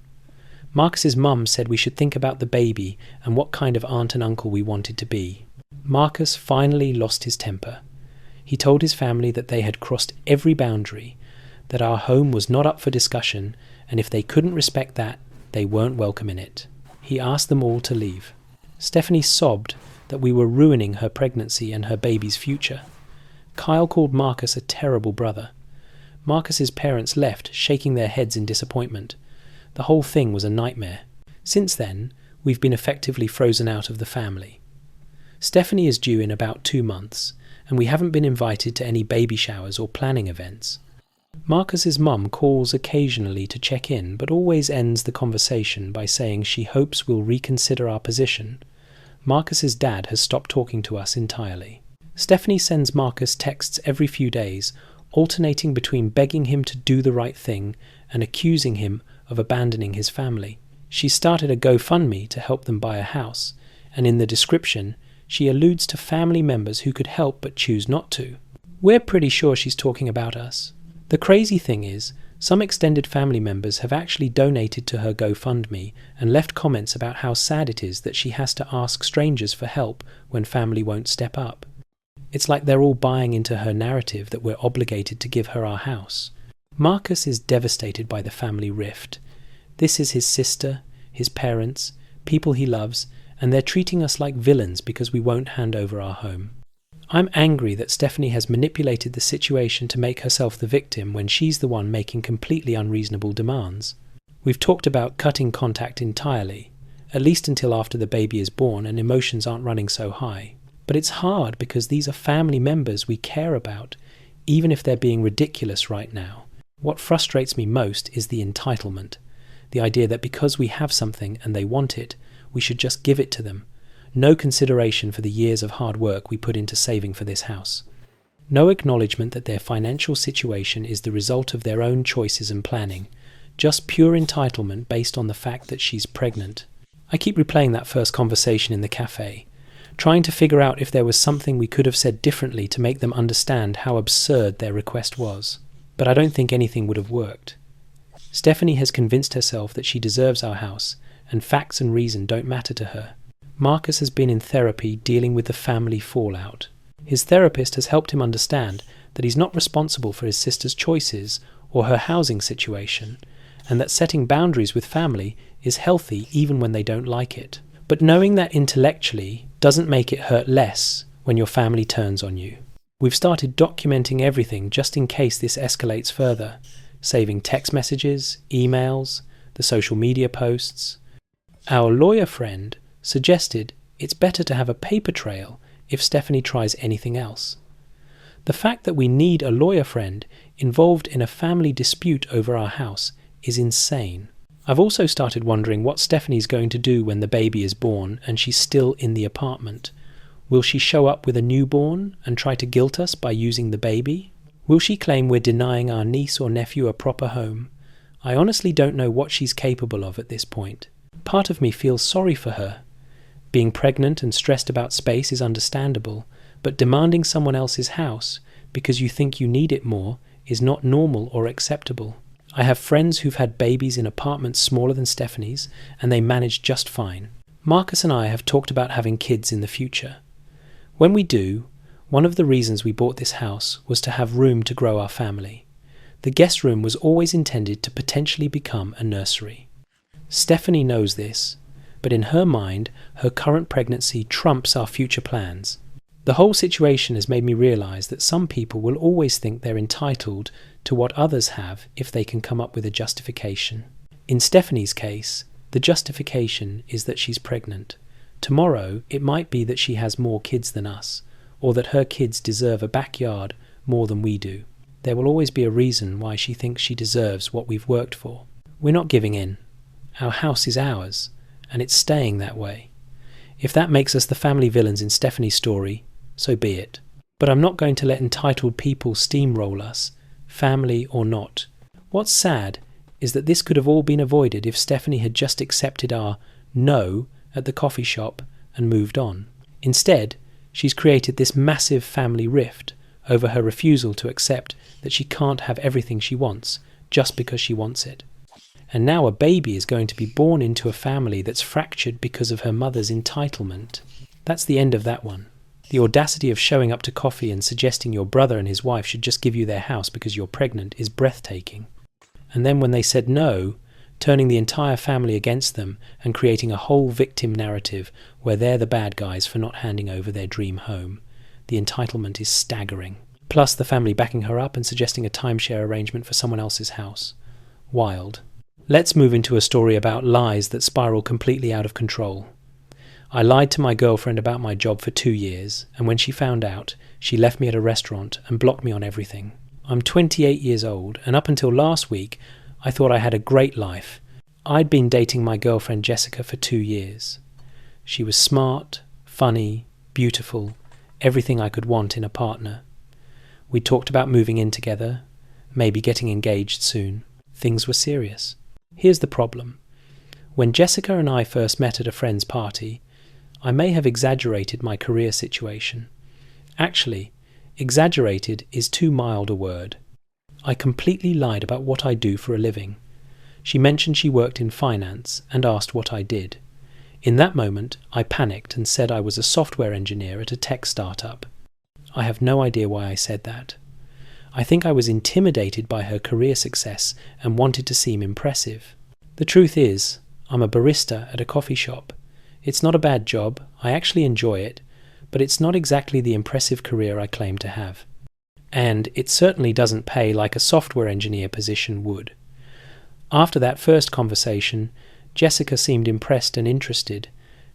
Marcus's mum said we should think about the baby and what kind of aunt and uncle we wanted to be. Marcus finally lost his temper. He told his family that they had crossed every boundary, that our home was not up for discussion, and if they couldn't respect that, they weren't welcome in it. He asked them all to leave. Stephanie sobbed that we were ruining her pregnancy and her baby's future. Kyle called Marcus a terrible brother. Marcus's parents left, shaking their heads in disappointment. The whole thing was a nightmare. Since then, we've been effectively frozen out of the family. Stephanie is due in about 2 months, and we haven't been invited to any baby showers or planning events. Marcus's mum calls occasionally to check in, but always ends the conversation by saying she hopes we'll reconsider our position, Marcus's dad has stopped talking to us entirely. Stephanie sends Marcus texts every few days, alternating between begging him to do the right thing and accusing him of abandoning his family. She started a GoFundMe to help them buy a house, and in the description, she alludes to family members who could help but choose not to. We're pretty sure she's talking about us. The crazy thing is, some extended family members have actually donated to her GoFundMe and left comments about how sad it is that she has to ask strangers for help when family won't step up. It's like they're all buying into her narrative that we're obligated to give her our house. Marcus is devastated by the family rift. This is his sister, his parents, people he loves, and they're treating us like villains because we won't hand over our home. I'm angry that Stephanie has manipulated the situation to make herself the victim when she's the one making completely unreasonable demands. We've talked about cutting contact entirely, at least until after the baby is born and emotions aren't running so high. But it's hard because these are family members we care about, even if they're being ridiculous right now. What frustrates me most is the entitlement. The idea that because we have something and they want it, we should just give it to them. No consideration for the years of hard work we put into saving for this house. No acknowledgement that their financial situation is the result of their own choices and planning. Just pure entitlement based on the fact that she's pregnant. I keep replaying that first conversation in the cafe, trying to figure out if there was something we could have said differently to make them understand how absurd their request was. But I don't think anything would have worked. Stephanie has convinced herself that she deserves our house, and facts and reason don't matter to her. Marcus has been in therapy dealing with the family fallout. His therapist has helped him understand that he's not responsible for his sister's choices or her housing situation, and that setting boundaries with family is healthy even when they don't like it. But knowing that intellectually doesn't make it hurt less when your family turns on you. We've started documenting everything just in case this escalates further, saving text messages, emails, the social media posts. Our lawyer friend suggested it's better to have a paper trail if Stephanie tries anything else. The fact that we need a lawyer friend involved in a family dispute over our house is insane. I've also started wondering what Stephanie's going to do when the baby is born and she's still in the apartment. Will she show up with a newborn and try to guilt us by using the baby? Will she claim we're denying our niece or nephew a proper home? I honestly don't know what she's capable of at this point. Part of me feels sorry for her. Being pregnant and stressed about space is understandable, but demanding someone else's house because you think you need it more is not normal or acceptable. I have friends who've had babies in apartments smaller than Stephanie's, and they manage just fine. Marcus and I have talked about having kids in the future. When we do, one of the reasons we bought this house was to have room to grow our family. The guest room was always intended to potentially become a nursery. Stephanie knows this, but in her mind, her current pregnancy trumps our future plans. The whole situation has made me realize that some people will always think they're entitled to what others have if they can come up with a justification. In Stephanie's case, the justification is that she's pregnant. Tomorrow, it might be that she has more kids than us, or that her kids deserve a backyard more than we do. There will always be a reason why she thinks she deserves what we've worked for. We're not giving in. Our house is ours, and it's staying that way. If that makes us the family villains in Stephanie's story, so be it. But I'm not going to let entitled people steamroll us, family or not. What's sad is that this could have all been avoided if Stephanie had just accepted our no at the coffee shop and moved on. Instead, she's created this massive family rift over her refusal to accept that she can't have everything she wants just because she wants it. And now a baby is going to be born into a family that's fractured because of her mother's entitlement. That's the end of that one. The audacity of showing up to coffee and suggesting your brother and his wife should just give you their house because you're pregnant is breathtaking. And then when they said no, turning the entire family against them and creating a whole victim narrative where they're the bad guys for not handing over their dream home. The entitlement is staggering. Plus the family backing her up and suggesting a timeshare arrangement for someone else's house. Wild. Let's move into a story about lies that spiral completely out of control. I lied to my girlfriend about my job for 2 years, and when she found out, she left me at a restaurant and blocked me on everything. I'm 28 years old, and up until last week, I thought I had a great life. I'd been dating my girlfriend Jessica for 2 years. She was smart, funny, beautiful, everything I could want in a partner. We talked about moving in together, maybe getting engaged soon. Things were serious. Here's the problem. When Jessica and I first met at a friend's party, I may have exaggerated my career situation. Actually, exaggerated is too mild a word. I completely lied about what I do for a living. She mentioned she worked in finance and asked what I did. In that moment, I panicked and said I was a software engineer at a tech startup. I have no idea why I said that. I think I was intimidated by her career success and wanted to seem impressive. The truth is, I'm a barista at a coffee shop. It's not a bad job, I actually enjoy it, but it's not exactly the impressive career I claim to have. And it certainly doesn't pay like a software engineer position would. After that first conversation, Jessica seemed impressed and interested,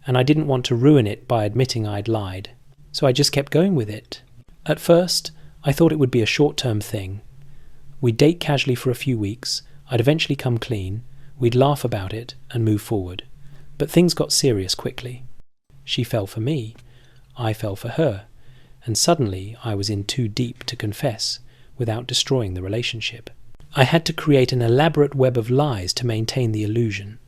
and I didn't want to ruin it by admitting I'd lied. So I just kept going with it. At first, I thought it would be a short-term thing. We'd date casually for a few weeks, I'd eventually come clean, we'd laugh about it and move forward. But things got serious quickly. She fell for me, I fell for her, and suddenly I was in too deep to confess without destroying the relationship. I had to create an elaborate web of lies to maintain the illusion.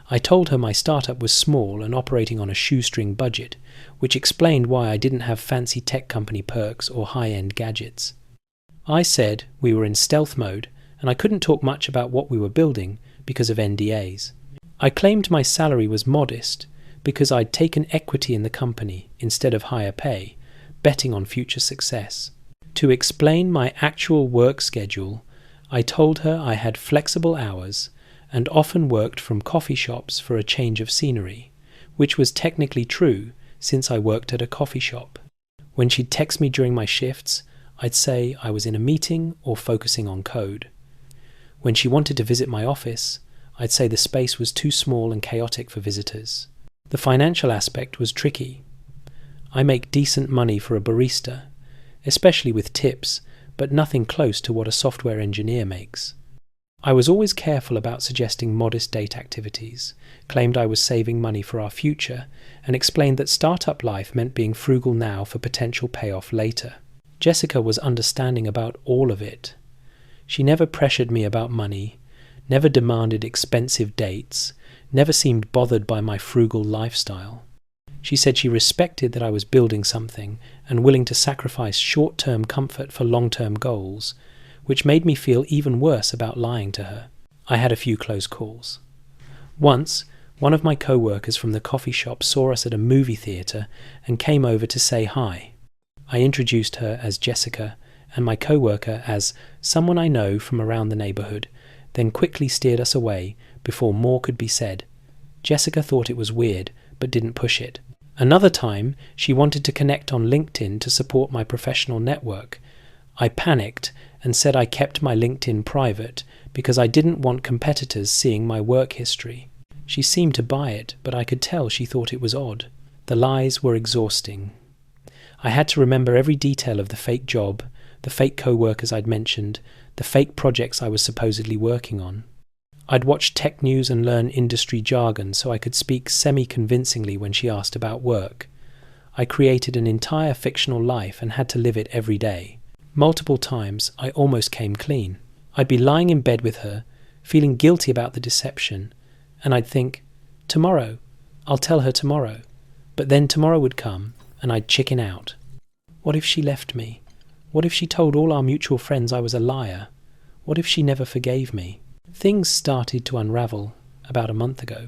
I told her my startup was small and operating on a shoestring budget, which explained why I didn't have fancy tech company perks or high-end gadgets. I said we were in stealth mode and I couldn't talk much about what we were building because of NDAs. I claimed my salary was modest because I'd taken equity in the company instead of higher pay, betting on future success. To explain my actual work schedule, I told her I had flexible hours and often worked from coffee shops for a change of scenery, which was technically true since I worked at a coffee shop. When she'd text me during my shifts, I'd say I was in a meeting or focusing on code. When she wanted to visit my office, I'd say the space was too small and chaotic for visitors. The financial aspect was tricky. I make decent money for a barista, especially with tips, but nothing close to what a software engineer makes. I was always careful about suggesting modest date activities, claimed I was saving money for our future, and explained that startup life meant being frugal now for potential payoff later. Jessica was understanding about all of it. She never pressured me about money, never demanded expensive dates, never seemed bothered by my frugal lifestyle. She said she respected that I was building something and willing to sacrifice short-term comfort for long-term goals, which made me feel even worse about lying to her. I had a few close calls. Once, one of my co-workers from the coffee shop saw us at a movie theatre and came over to say hi. I introduced her as Jessica and my co-worker as someone I know from around the neighbourhood, then quickly steered us away before more could be said. Jessica thought it was weird, but didn't push it. Another time, she wanted to connect on LinkedIn to support my professional network. I panicked and said I kept my LinkedIn private because I didn't want competitors seeing my work history. She seemed to buy it, but I could tell she thought it was odd. The lies were exhausting. I had to remember every detail of the fake job, the fake co-workers I'd mentioned, the fake projects I was supposedly working on. I'd watch tech news and learn industry jargon so I could speak semi-convincingly when she asked about work. I created an entire fictional life and had to live it every day. Multiple times, I almost came clean. I'd be lying in bed with her, feeling guilty about the deception, and I'd think, tomorrow, I'll tell her tomorrow. But then tomorrow would come, and I'd chicken out. What if she left me? What if she told all our mutual friends I was a liar? What if she never forgave me? Things started to unravel about a month ago.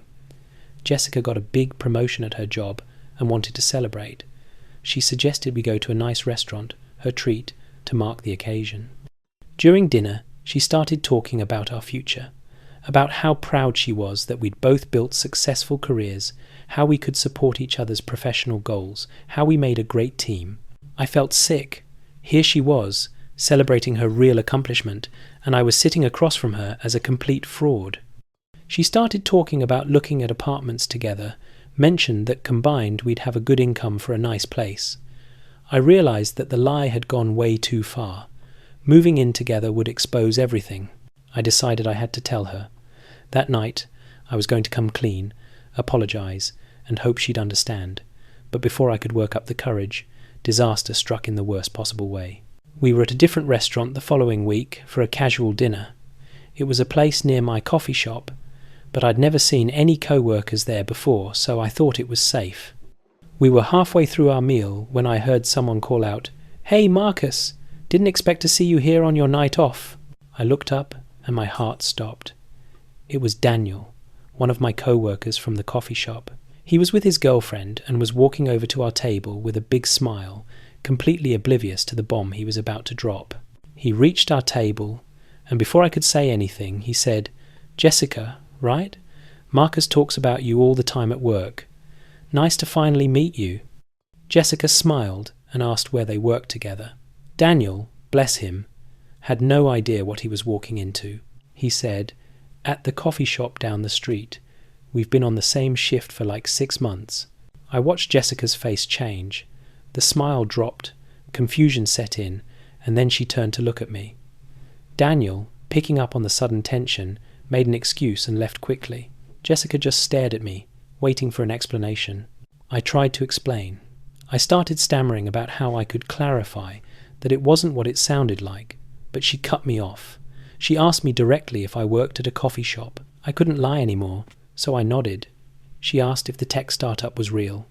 Jessica got a big promotion at her job and wanted to celebrate. She suggested we go to a nice restaurant, her treat, to mark the occasion. During dinner, she started talking about our future, about how proud she was that we'd both built successful careers, how we could support each other's professional goals, how we made a great team. I felt sick. Here she was, celebrating her real accomplishment, and I was sitting across from her as a complete fraud. She started talking about looking at apartments together, mentioned that combined we'd have a good income for a nice place. I realized that the lie had gone way too far. Moving in together would expose everything. I decided I had to tell her. That night, I was going to come clean, apologize, and hope she'd understand. but before I could work up the courage, disaster struck in the worst possible way. We were at a different restaurant the following week for a casual dinner. It was a place near my coffee shop, but I'd never seen any co-workers there before, so I thought it was safe. We were halfway through our meal when I heard someone call out, "Hey Marcus, didn't expect to see you here on your night off." I looked up and my heart stopped. It was Daniel, one of my co-workers from the coffee shop. He was with his girlfriend and was walking over to our table with a big smile, completely oblivious to the bomb he was about to drop. He reached our table, and before I could say anything, he said, "Jessica, right? Marcus talks about you all the time at work. Nice to finally meet you." Jessica smiled and asked where they worked together. Daniel, bless him, had no idea what he was walking into. He said, "At the coffee shop down the street. We've been on the same shift for like 6 months." I watched Jessica's face change. The smile dropped, confusion set in, and then she turned to look at me. Daniel, picking up on the sudden tension, made an excuse and left quickly. Jessica just stared at me, waiting for an explanation. I tried to explain. I started stammering about how I could clarify that it wasn't what it sounded like, but she cut me off. She asked me directly if I worked at a coffee shop. I couldn't lie anymore, so I nodded. She asked if the tech startup was real.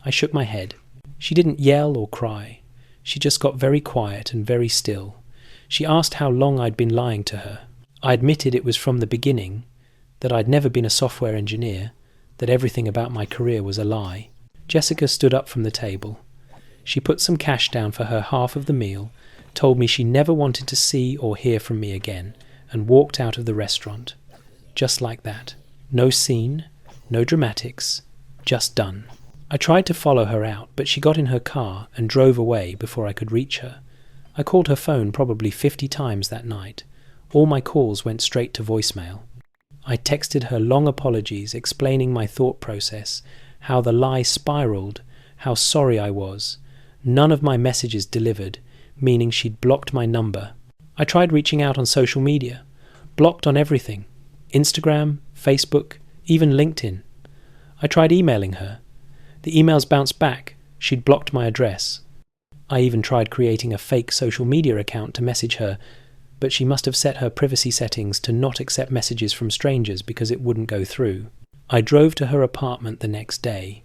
I shook my head. She didn't yell or cry. She just got very quiet and very still. She asked how long I'd been lying to her. I admitted it was from the beginning, that I'd never been a software engineer, that everything about my career was a lie. Jessica stood up from the table. She put some cash down for her half of the meal, told me she never wanted to see or hear from me again, and walked out of the restaurant. Just like that. No scene, no dramatics, just done. I tried to follow her out, but she got in her car and drove away before I could reach her. I called her phone probably 50 times that night. All my calls went straight to voicemail. I texted her long apologies explaining my thought process, how the lie spiraled, how sorry I was. None of my messages delivered, meaning she'd blocked my number. I tried reaching out on social media, blocked on everything. Instagram, Facebook, even LinkedIn. I tried emailing her. The emails bounced back. She'd blocked my address. I even tried creating a fake social media account to message her, but she must have set her privacy settings to not accept messages from strangers because it wouldn't go through. I drove to her apartment the next day.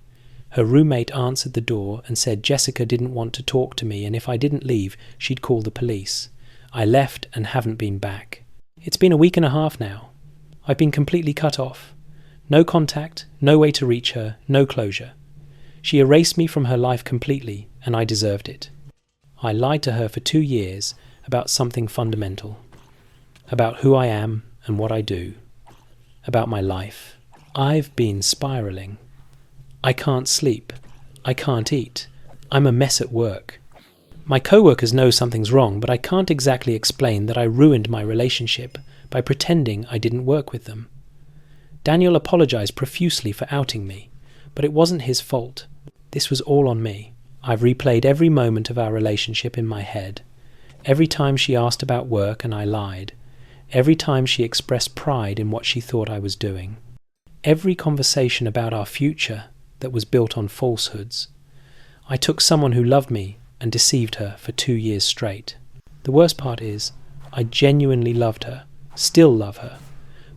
Her roommate answered the door and said Jessica didn't want to talk to me and if I didn't leave, she'd call the police. I left and haven't been back. It's been a week and a half now. I've been completely cut off. No contact, no way to reach her, no closure. She erased me from her life completely, and I deserved it. I lied to her for 2 years about something fundamental. About who I am and what I do. About my life. I've been spiraling. I can't sleep. I can't eat. I'm a mess at work. My co-workers know something's wrong, but I can't exactly explain that I ruined my relationship by pretending I didn't work with them. Daniel apologized profusely for outing me, but it wasn't his fault. This was all on me. I've replayed every moment of our relationship in my head. Every time she asked about work and I lied. Every time she expressed pride in what she thought I was doing. Every conversation about our future that was built on falsehoods. I took someone who loved me and deceived her for 2 years straight. The worst part is, I genuinely loved her, still love her,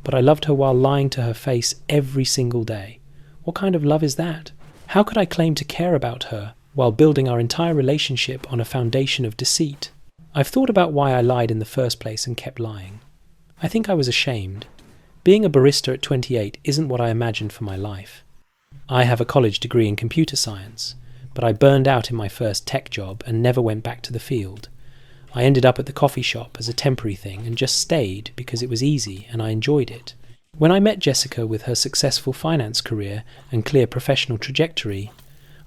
but I loved her while lying to her face every single day. What kind of love is that? How could I claim to care about her while building our entire relationship on a foundation of deceit? I've thought about why I lied in the first place and kept lying. I think I was ashamed. Being a barista at 28 isn't what I imagined for my life. I have a college degree in computer science, but I burned out in my first tech job and never went back to the field. I ended up at the coffee shop as a temporary thing and just stayed because it was easy and I enjoyed it. When I met Jessica with her successful finance career and clear professional trajectory,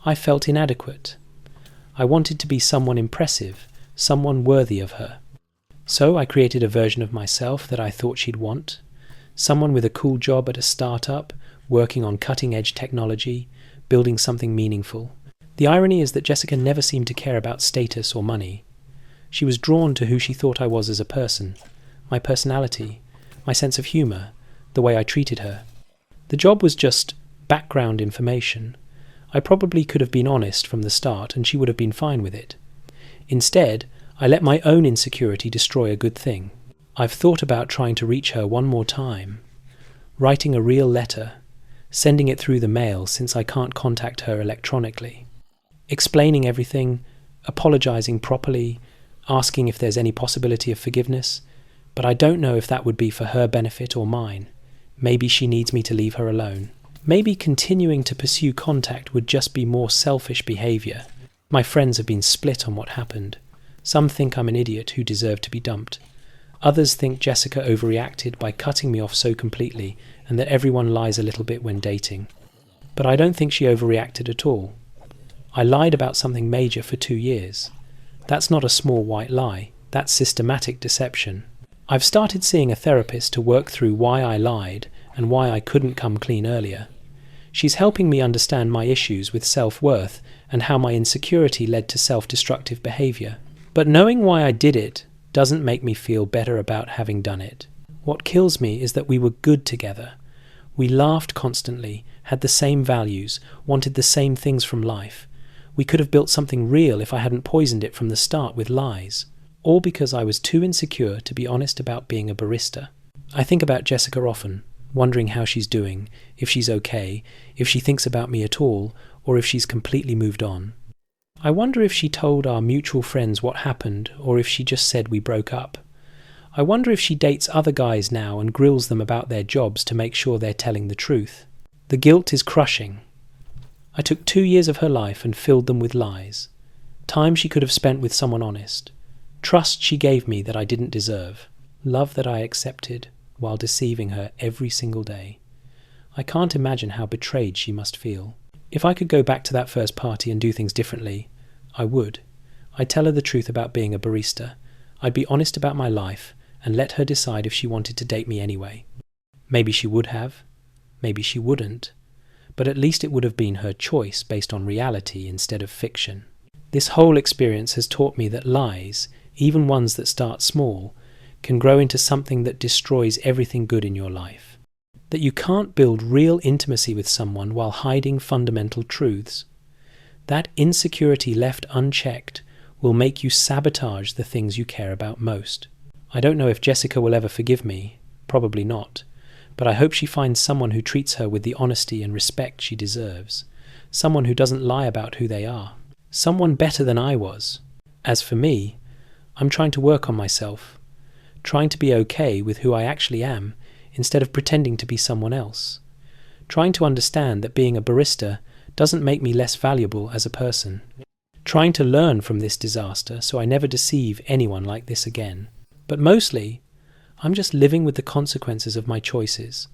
I felt inadequate. I wanted to be someone impressive, someone worthy of her. So I created a version of myself that I thought she'd want. Someone with a cool job at a startup, working on cutting-edge technology, building something meaningful. The irony is that Jessica never seemed to care about status or money. She was drawn to who she thought I was as a person, my personality, my sense of humour, the way I treated her. The job was just background information. I probably could have been honest from the start and she would have been fine with it. Instead, I let my own insecurity destroy a good thing. I've thought about trying to reach her one more time, writing a real letter, sending it through the mail since I can't contact her electronically, explaining everything, apologizing properly, asking if there's any possibility of forgiveness, but I don't know if that would be for her benefit or mine. Maybe she needs me to leave her alone. Maybe continuing to pursue contact would just be more selfish behavior. My friends have been split on what happened. Some think I'm an idiot who deserved to be dumped. Others think Jessica overreacted by cutting me off so completely and that everyone lies a little bit when dating. But I don't think she overreacted at all. I lied about something major for 2 years. That's not a small white lie. That's systematic deception. I've started seeing a therapist to work through why I lied and why I couldn't come clean earlier. She's helping me understand my issues with self-worth and how my insecurity led to self-destructive behavior. But knowing why I did it doesn't make me feel better about having done it. What kills me is that we were good together. We laughed constantly, had the same values, wanted the same things from life. We could have built something real if I hadn't poisoned it from the start with lies. All because I was too insecure to be honest about being a barista. I think about Jessica often, wondering how she's doing, if she's okay, if she thinks about me at all, or if she's completely moved on. I wonder if she told our mutual friends what happened, or if she just said we broke up. I wonder if she dates other guys now and grills them about their jobs to make sure they're telling the truth. The guilt is crushing. I took 2 years of her life and filled them with lies. Time she could have spent with someone honest. Trust she gave me that I didn't deserve. Love that I accepted while deceiving her every single day. I can't imagine how betrayed she must feel. If I could go back to that first party and do things differently, I would. I'd tell her the truth about being a barista. I'd be honest about my life and let her decide if she wanted to date me anyway. Maybe she would have, maybe she wouldn't, but at least it would have been her choice based on reality instead of fiction. This whole experience has taught me that lies, even ones that start small, can grow into something that destroys everything good in your life. That you can't build real intimacy with someone while hiding fundamental truths. That insecurity left unchecked will make you sabotage the things you care about most. I don't know if Jessica will ever forgive me, probably not, but I hope she finds someone who treats her with the honesty and respect she deserves, someone who doesn't lie about who they are, someone better than I was. As for me, I'm trying to work on myself, trying to be okay with who I actually am instead of pretending to be someone else, trying to understand that being a barista doesn't make me less valuable as a person, trying to learn from this disaster so I never deceive anyone like this again. But mostly, I'm just living with the consequences of my choices.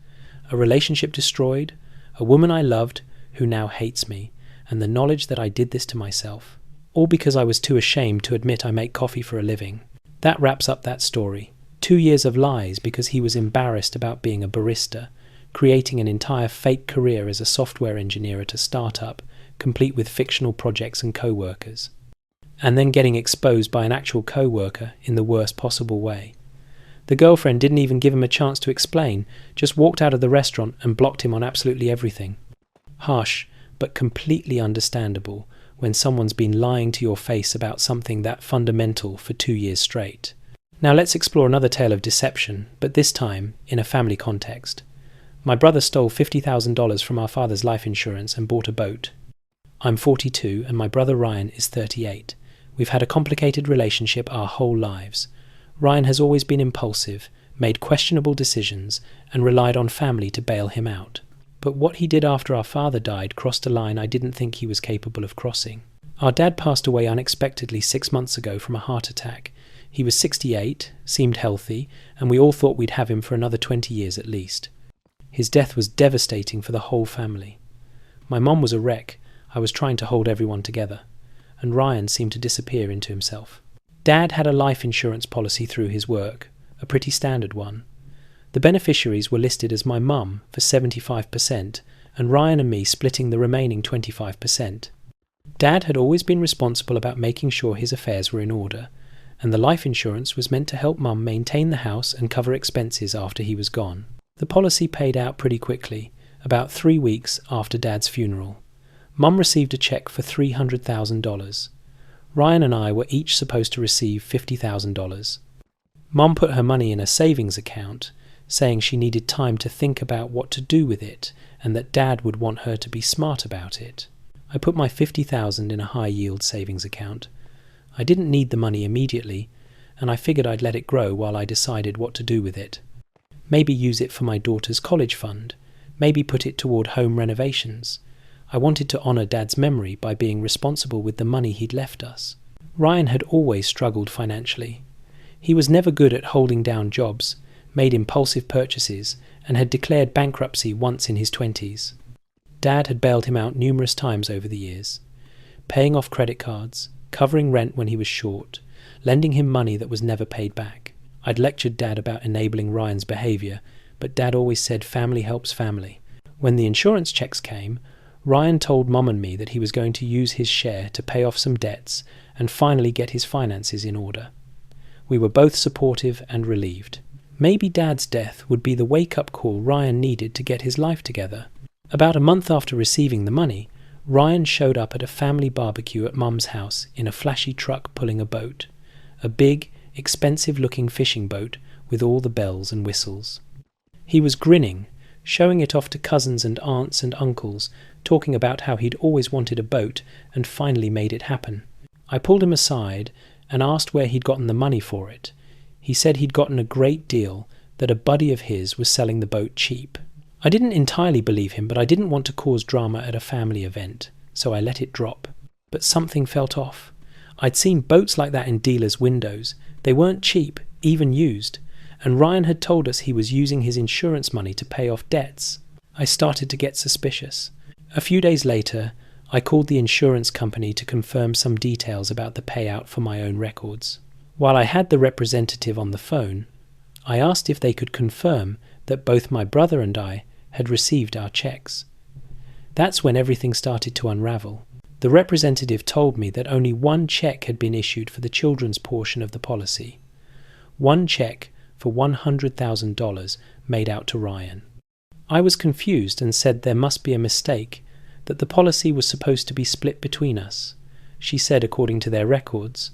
A relationship destroyed, a woman I loved who now hates me, and the knowledge that I did this to myself. All because I was too ashamed to admit I make coffee for a living. That wraps up that story. 2 years of lies because he was embarrassed about being a barista, creating an entire fake career as a software engineer at a startup, complete with fictional projects and co-workers. And then getting exposed by an actual co-worker in the worst possible way. The girlfriend didn't even give him a chance to explain, just walked out of the restaurant and blocked him on absolutely everything. Harsh, but completely understandable when someone's been lying to your face about something that fundamental for 2 years straight. Now let's explore another tale of deception, but this time in a family context. My brother stole $50,000 from our father's life insurance and bought a boat. I'm 42 and my brother Ryan is 38. We've had a complicated relationship our whole lives. Ryan has always been impulsive, made questionable decisions, and relied on family to bail him out. But what he did after our father died crossed a line I didn't think he was capable of crossing. Our dad passed away unexpectedly 6 months ago from a heart attack. He was 68, seemed healthy, and we all thought we'd have him for another 20 years at least. His death was devastating for the whole family. My mom was a wreck. I was trying to hold everyone together. And Ryan seemed to disappear into himself. Dad had a life insurance policy through his work, a pretty standard one. The beneficiaries were listed as my mum for 75% and Ryan and me splitting the remaining 25%. Dad had always been responsible about making sure his affairs were in order, and the life insurance was meant to help Mum maintain the house and cover expenses after he was gone. The policy paid out pretty quickly, about 3 weeks after Dad's funeral. Mum received a cheque for $300,000. Ryan and I were each supposed to receive $50,000. Mum put her money in a savings account, saying she needed time to think about what to do with it and that Dad would want her to be smart about it. I put my $50,000 in a high-yield savings account. I didn't need the money immediately, and I figured I'd let it grow while I decided what to do with it. Maybe use it for my daughter's college fund, maybe put it toward home renovations. I wanted to honour Dad's memory by being responsible with the money he'd left us. Ryan had always struggled financially. He was never good at holding down jobs, made impulsive purchases, and had declared bankruptcy once in his 20s. Dad had bailed him out numerous times over the years, paying off credit cards, covering rent when he was short, lending him money that was never paid back. I'd lectured Dad about enabling Ryan's behaviour, but Dad always said family helps family. When the insurance checks came, Ryan told Mum and me that he was going to use his share to pay off some debts and finally get his finances in order. We were both supportive and relieved. Maybe Dad's death would be the wake-up call Ryan needed to get his life together. About a month after receiving the money, Ryan showed up at a family barbecue at Mum's house in a flashy truck pulling a boat. A big, expensive-looking fishing boat with all the bells and whistles. He was grinning, showing it off to cousins and aunts and uncles, talking about how he'd always wanted a boat and finally made it happen. I pulled him aside and asked where he'd gotten the money for it. He said he'd gotten a great deal, that a buddy of his was selling the boat cheap. I didn't entirely believe him, but I didn't want to cause drama at a family event, so I let it drop. But something felt off. I'd seen boats like that in dealers' windows. They weren't cheap, even used, and Ryan had told us he was using his insurance money to pay off debts. I started to get suspicious. A few days later, I called the insurance company to confirm some details about the payout for my own records. While I had the representative on the phone, I asked if they could confirm that both my brother and I had received our checks. That's when everything started to unravel. The representative told me that only one check had been issued for the children's portion of the policy. One check for $100,000 made out to Ryan. I was confused and said there must be a mistake, that the policy was supposed to be split between us. She said according to their records.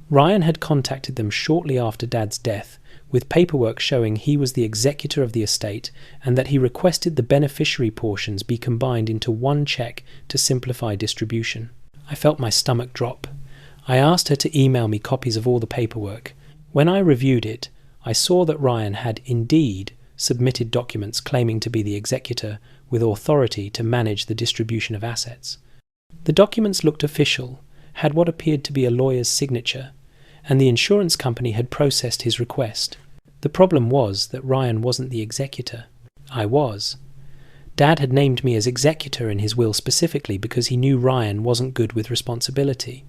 Ryan had contacted them shortly after Dad's death with paperwork showing he was the executor of the estate and that he requested the beneficiary portions be combined into one check to simplify distribution. I felt my stomach drop. I asked her to email me copies of all the paperwork. When I reviewed it, I saw that Ryan had indeed submitted documents claiming to be the executor with authority to manage the distribution of assets. The documents looked official, had what appeared to be a lawyer's signature, and the insurance company had processed his request. The problem was that Ryan wasn't the executor. I was. Dad had named me as executor in his will specifically because he knew Ryan wasn't good with responsibility.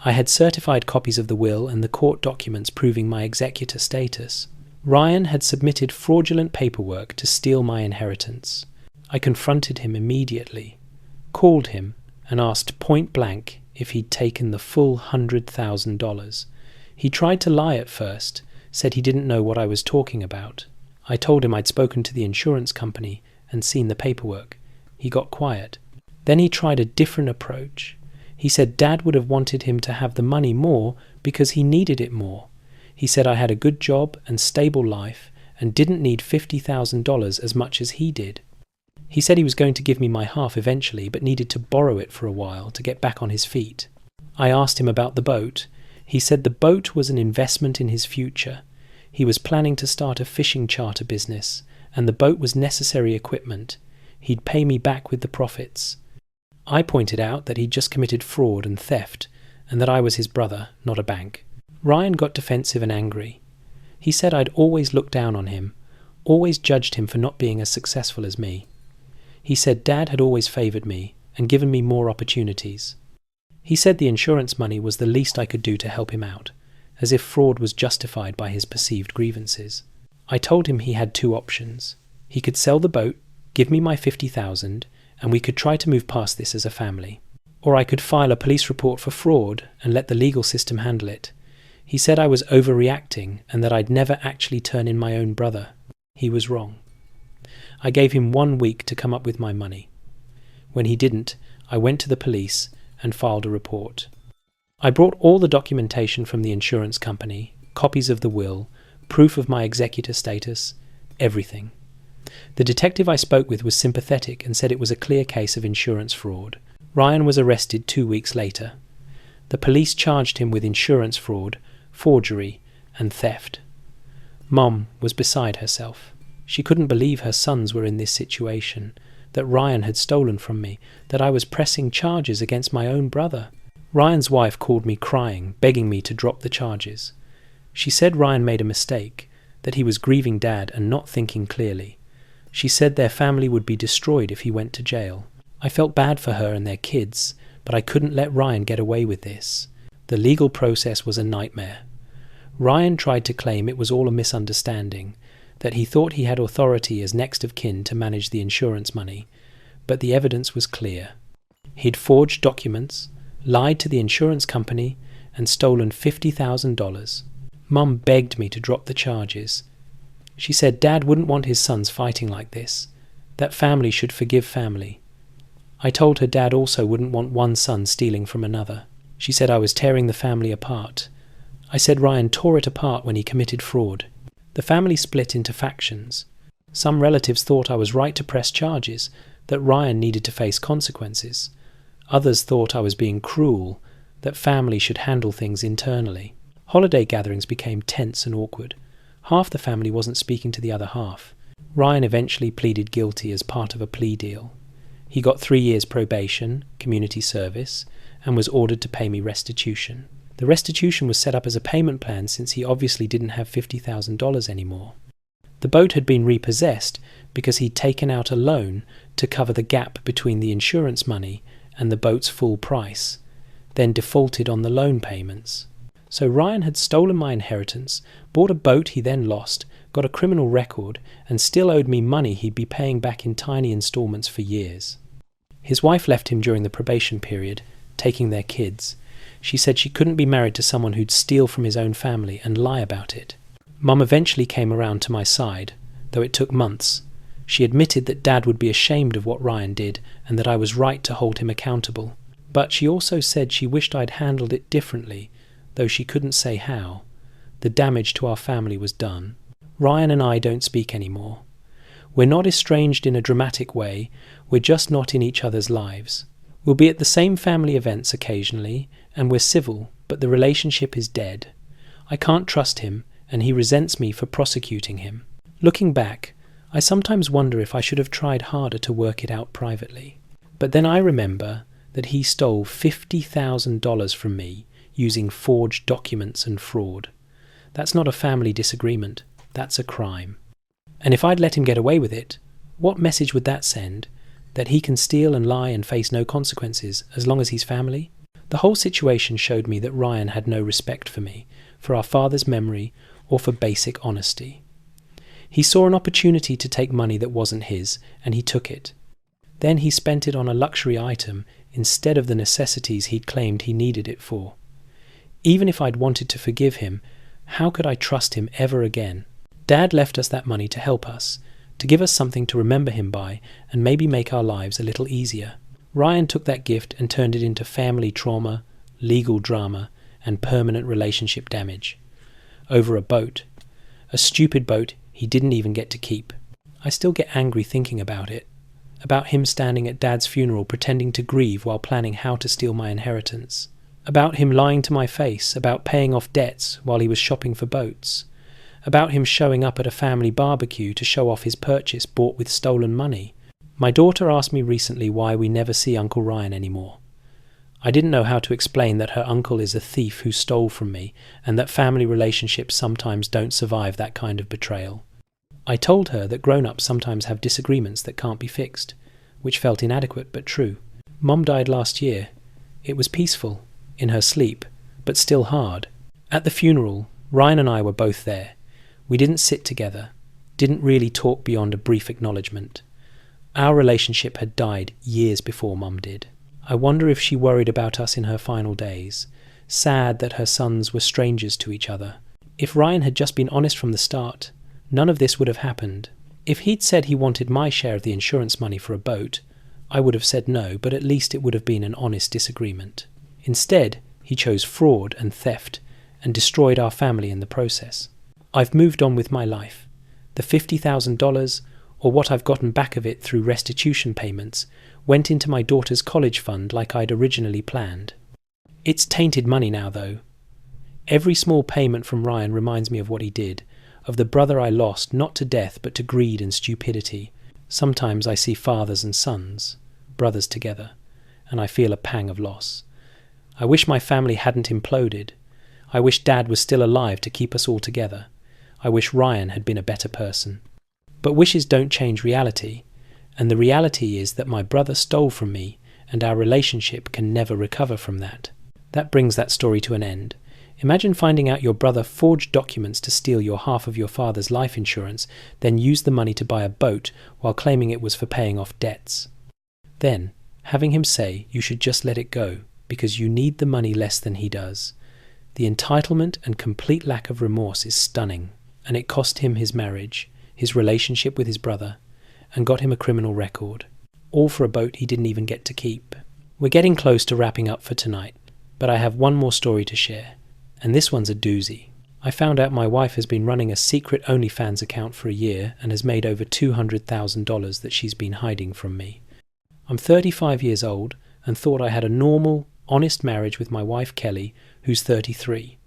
I had certified copies of the will and the court documents proving my executor status. Ryan had submitted fraudulent paperwork to steal my inheritance. I confronted him immediately, called him, and asked point blank if he'd taken the full $100,000. He tried to lie at first, said he didn't know what I was talking about. I told him I'd spoken to the insurance company and seen the paperwork. He got quiet. Then he tried a different approach. He said Dad would have wanted him to have the money more because he needed it more. He said I had a good job and stable life and didn't need $50,000 as much as he did. He said he was going to give me my half eventually, but needed to borrow it for a while to get back on his feet. I asked him about the boat. He said the boat was an investment in his future. He was planning to start a fishing charter business, and the boat was necessary equipment. He'd pay me back with the profits. I pointed out that he'd just committed fraud and theft, and that I was his brother, not a bank. Ryan got defensive and angry. He said I'd always looked down on him, always judged him for not being as successful as me. He said Dad had always favoured me and given me more opportunities. He said the insurance money was the least I could do to help him out, as if fraud was justified by his perceived grievances. I told him he had two options. He could sell the boat, give me my $50,000, and we could try to move past this as a family. Or I could file a police report for fraud and let the legal system handle it. He said I was overreacting and that I'd never actually turn in my own brother. He was wrong. I gave him 1 week to come up with my money. When he didn't, I went to the police and filed a report. I brought all the documentation from the insurance company, copies of the will, proof of my executor status, everything. The detective I spoke with was sympathetic and said it was a clear case of insurance fraud. Ryan was arrested 2 weeks later. The police charged him with insurance fraud, forgery, and theft. Mom was beside herself. She couldn't believe her sons were in this situation, that Ryan had stolen from me, that I was pressing charges against my own brother. Ryan's wife called me crying, begging me to drop the charges. She said Ryan made a mistake, that he was grieving Dad and not thinking clearly. She said their family would be destroyed if he went to jail. I felt bad for her and their kids, but I couldn't let Ryan get away with this. The legal process was a nightmare. Ryan tried to claim it was all a misunderstanding, that he thought he had authority as next of kin to manage the insurance money, but the evidence was clear. He'd forged documents, lied to the insurance company, and stolen $50,000. Mum begged me to drop the charges. She said Dad wouldn't want his sons fighting like this, that family should forgive family. I told her Dad also wouldn't want one son stealing from another. She said I was tearing the family apart. I said Ryan tore it apart when he committed fraud. The family split into factions. Some relatives thought I was right to press charges, that Ryan needed to face consequences. Others thought I was being cruel, that family should handle things internally. Holiday gatherings became tense and awkward. Half the family wasn't speaking to the other half. Ryan eventually pleaded guilty as part of a plea deal. He got 3 years probation, community service, and was ordered to pay me restitution. The restitution was set up as a payment plan since he obviously didn't have $50,000 anymore. The boat had been repossessed because he'd taken out a loan to cover the gap between the insurance money and the boat's full price, then defaulted on the loan payments. So Ryan had stolen my inheritance, bought a boat he then lost, got a criminal record, and still owed me money he'd be paying back in tiny installments for years. His wife left him during the probation period, taking their kids. She said she couldn't be married to someone who'd steal from his own family and lie about it. Mum eventually came around to my side, though it took months. She admitted that Dad would be ashamed of what Ryan did and that I was right to hold him accountable. But she also said she wished I'd handled it differently, though she couldn't say how. The damage to our family was done. Ryan and I don't speak anymore. We're not estranged in a dramatic way, we're just not in each other's lives. We'll be at the same family events occasionally, and we're civil, but the relationship is dead. I can't trust him, and he resents me for prosecuting him. Looking back, I sometimes wonder if I should have tried harder to work it out privately. But then I remember that he stole $50,000 from me using forged documents and fraud. That's not a family disagreement, that's a crime. And if I'd let him get away with it, what message would that send? That he can steal and lie and face no consequences as long as he's family? The whole situation showed me that Ryan had no respect for me, for our father's memory, or for basic honesty. He saw an opportunity to take money that wasn't his, and he took it. Then he spent it on a luxury item instead of the necessities he'd claimed he needed it for. Even if I'd wanted to forgive him, how could I trust him ever again? Dad left us that money to help us, to give us something to remember him by, and maybe make our lives a little easier. Ryan took that gift and turned it into family trauma, legal drama, and permanent relationship damage. Over a boat. A stupid boat he didn't even get to keep. I still get angry thinking about it. About him standing at Dad's funeral pretending to grieve while planning how to steal my inheritance. About him lying to my face about paying off debts while he was shopping for boats. About him showing up at a family barbecue to show off his purchase bought with stolen money. My daughter asked me recently why we never see Uncle Ryan anymore. I didn't know how to explain that her uncle is a thief who stole from me, and that family relationships sometimes don't survive that kind of betrayal. I told her that grown-ups sometimes have disagreements that can't be fixed, which felt inadequate but true. Mom died last year. It was peaceful, in her sleep, but still hard. At the funeral, Ryan and I were both there. We didn't sit together, didn't really talk beyond a brief acknowledgement. Our relationship had died years before Mum did. I wonder if she worried about us in her final days, sad that her sons were strangers to each other. If Ryan had just been honest from the start, none of this would have happened. If he'd said he wanted my share of the insurance money for a boat, I would have said no, but at least it would have been an honest disagreement. Instead, he chose fraud and theft and destroyed our family in the process. I've moved on with my life. The $50,000, or what I've gotten back of it through restitution payments, went into my daughter's college fund like I'd originally planned. It's tainted money now, though. Every small payment from Ryan reminds me of what he did, of the brother I lost not to death but to greed and stupidity. Sometimes I see fathers and sons, brothers together, and I feel a pang of loss. I wish my family hadn't imploded. I wish Dad was still alive to keep us all together. I wish Ryan had been a better person. But wishes don't change reality, and the reality is that my brother stole from me, and our relationship can never recover from that. That brings that story to an end. Imagine finding out your brother forged documents to steal your half of your father's life insurance, then used the money to buy a boat while claiming it was for paying off debts. Then, having him say you should just let it go because you need the money less than he does. The entitlement and complete lack of remorse is stunning, and it cost him his marriage, his relationship with his brother, and got him a criminal record, all for a boat he didn't even get to keep. We're getting close to wrapping up for tonight, but I have one more story to share, and this one's a doozy. I found out my wife has been running a secret OnlyFans account for a year and has made over $200,000 that she's been hiding from me. I'm 35 years old and thought I had a normal, honest marriage with my wife Kelly, who's 33.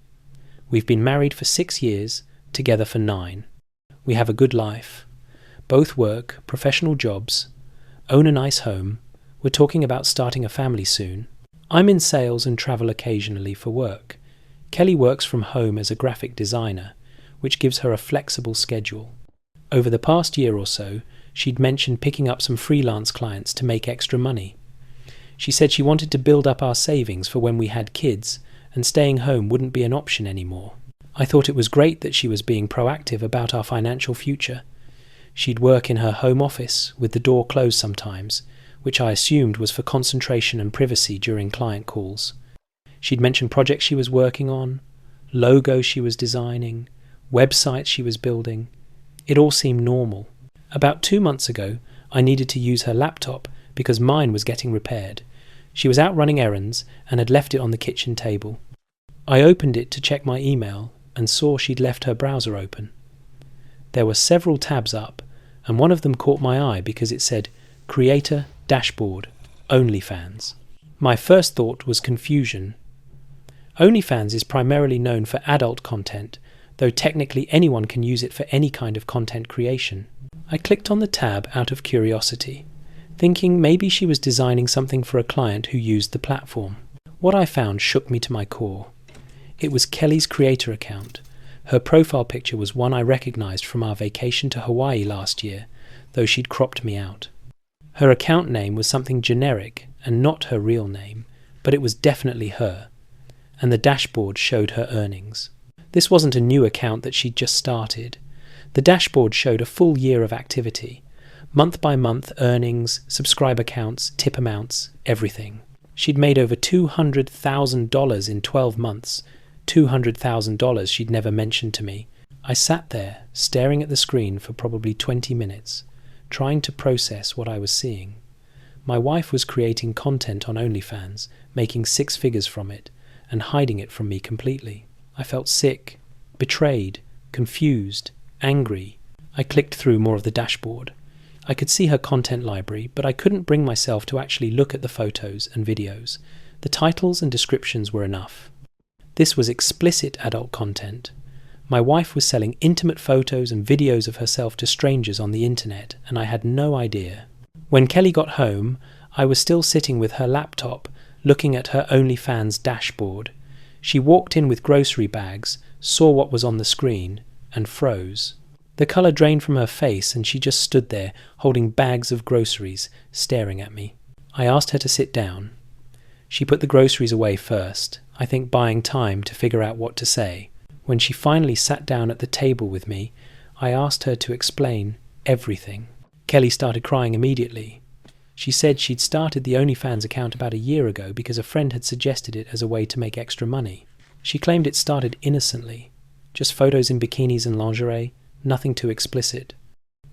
We've been married for 6 years, together for 9. We have a good life. Both work, professional jobs, own a nice home. We're talking about starting a family soon. I'm in sales and travel occasionally for work. Kelly works from home as a graphic designer, which gives her a flexible schedule. Over the past year or so, she'd mentioned picking up some freelance clients to make extra money. She said she wanted to build up our savings for when we had kids, and staying home wouldn't be an option anymore. I thought it was great that she was being proactive about our financial future. She'd work in her home office, with the door closed sometimes, which I assumed was for concentration and privacy during client calls. She'd mentioned projects she was working on, logos she was designing, websites she was building. It all seemed normal. About 2 months ago, I needed to use her laptop because mine was getting repaired. She was out running errands and had left it on the kitchen table. I opened it to check my email and saw she'd left her browser open. There were several tabs up, and one of them caught my eye because it said Creator Dashboard OnlyFans. My first thought was confusion. OnlyFans is primarily known for adult content, though technically anyone can use it for any kind of content creation. I clicked on the tab out of curiosity, thinking maybe she was designing something for a client who used the platform. What I found shook me to my core. It was Kelly's creator account. Her profile picture was one I recognized from our vacation to Hawaii last year, though she'd cropped me out. Her account name was something generic and not her real name, but it was definitely her, and the dashboard showed her earnings. This wasn't a new account that she'd just started. The dashboard showed a full year of activity, month by month earnings, subscriber counts, tip amounts, everything. She'd made over $200,000 in 12 months, $200,000 she'd never mentioned to me. I sat there, staring at the screen for probably 20 minutes, trying to process what I was seeing. My wife was creating content on OnlyFans, making 6 figures from it, and hiding it from me completely. I felt sick, betrayed, confused, angry. I clicked through more of the dashboard. I could see her content library, but I couldn't bring myself to actually look at the photos and videos. The titles and descriptions were enough. This was explicit adult content. My wife was selling intimate photos and videos of herself to strangers on the internet, and I had no idea. When Kelly got home, I was still sitting with her laptop, looking at her OnlyFans dashboard. She walked in with grocery bags, saw what was on the screen, and froze. The colour drained from her face, and she just stood there, holding bags of groceries, staring at me. I asked her to sit down. She put the groceries away first, I think buying time to figure out what to say. When she finally sat down at the table with me, I asked her to explain everything. Kelly started crying immediately. She said she'd started the OnlyFans account about a year ago because a friend had suggested it as a way to make extra money. She claimed it started innocently, just photos in bikinis and lingerie, nothing too explicit.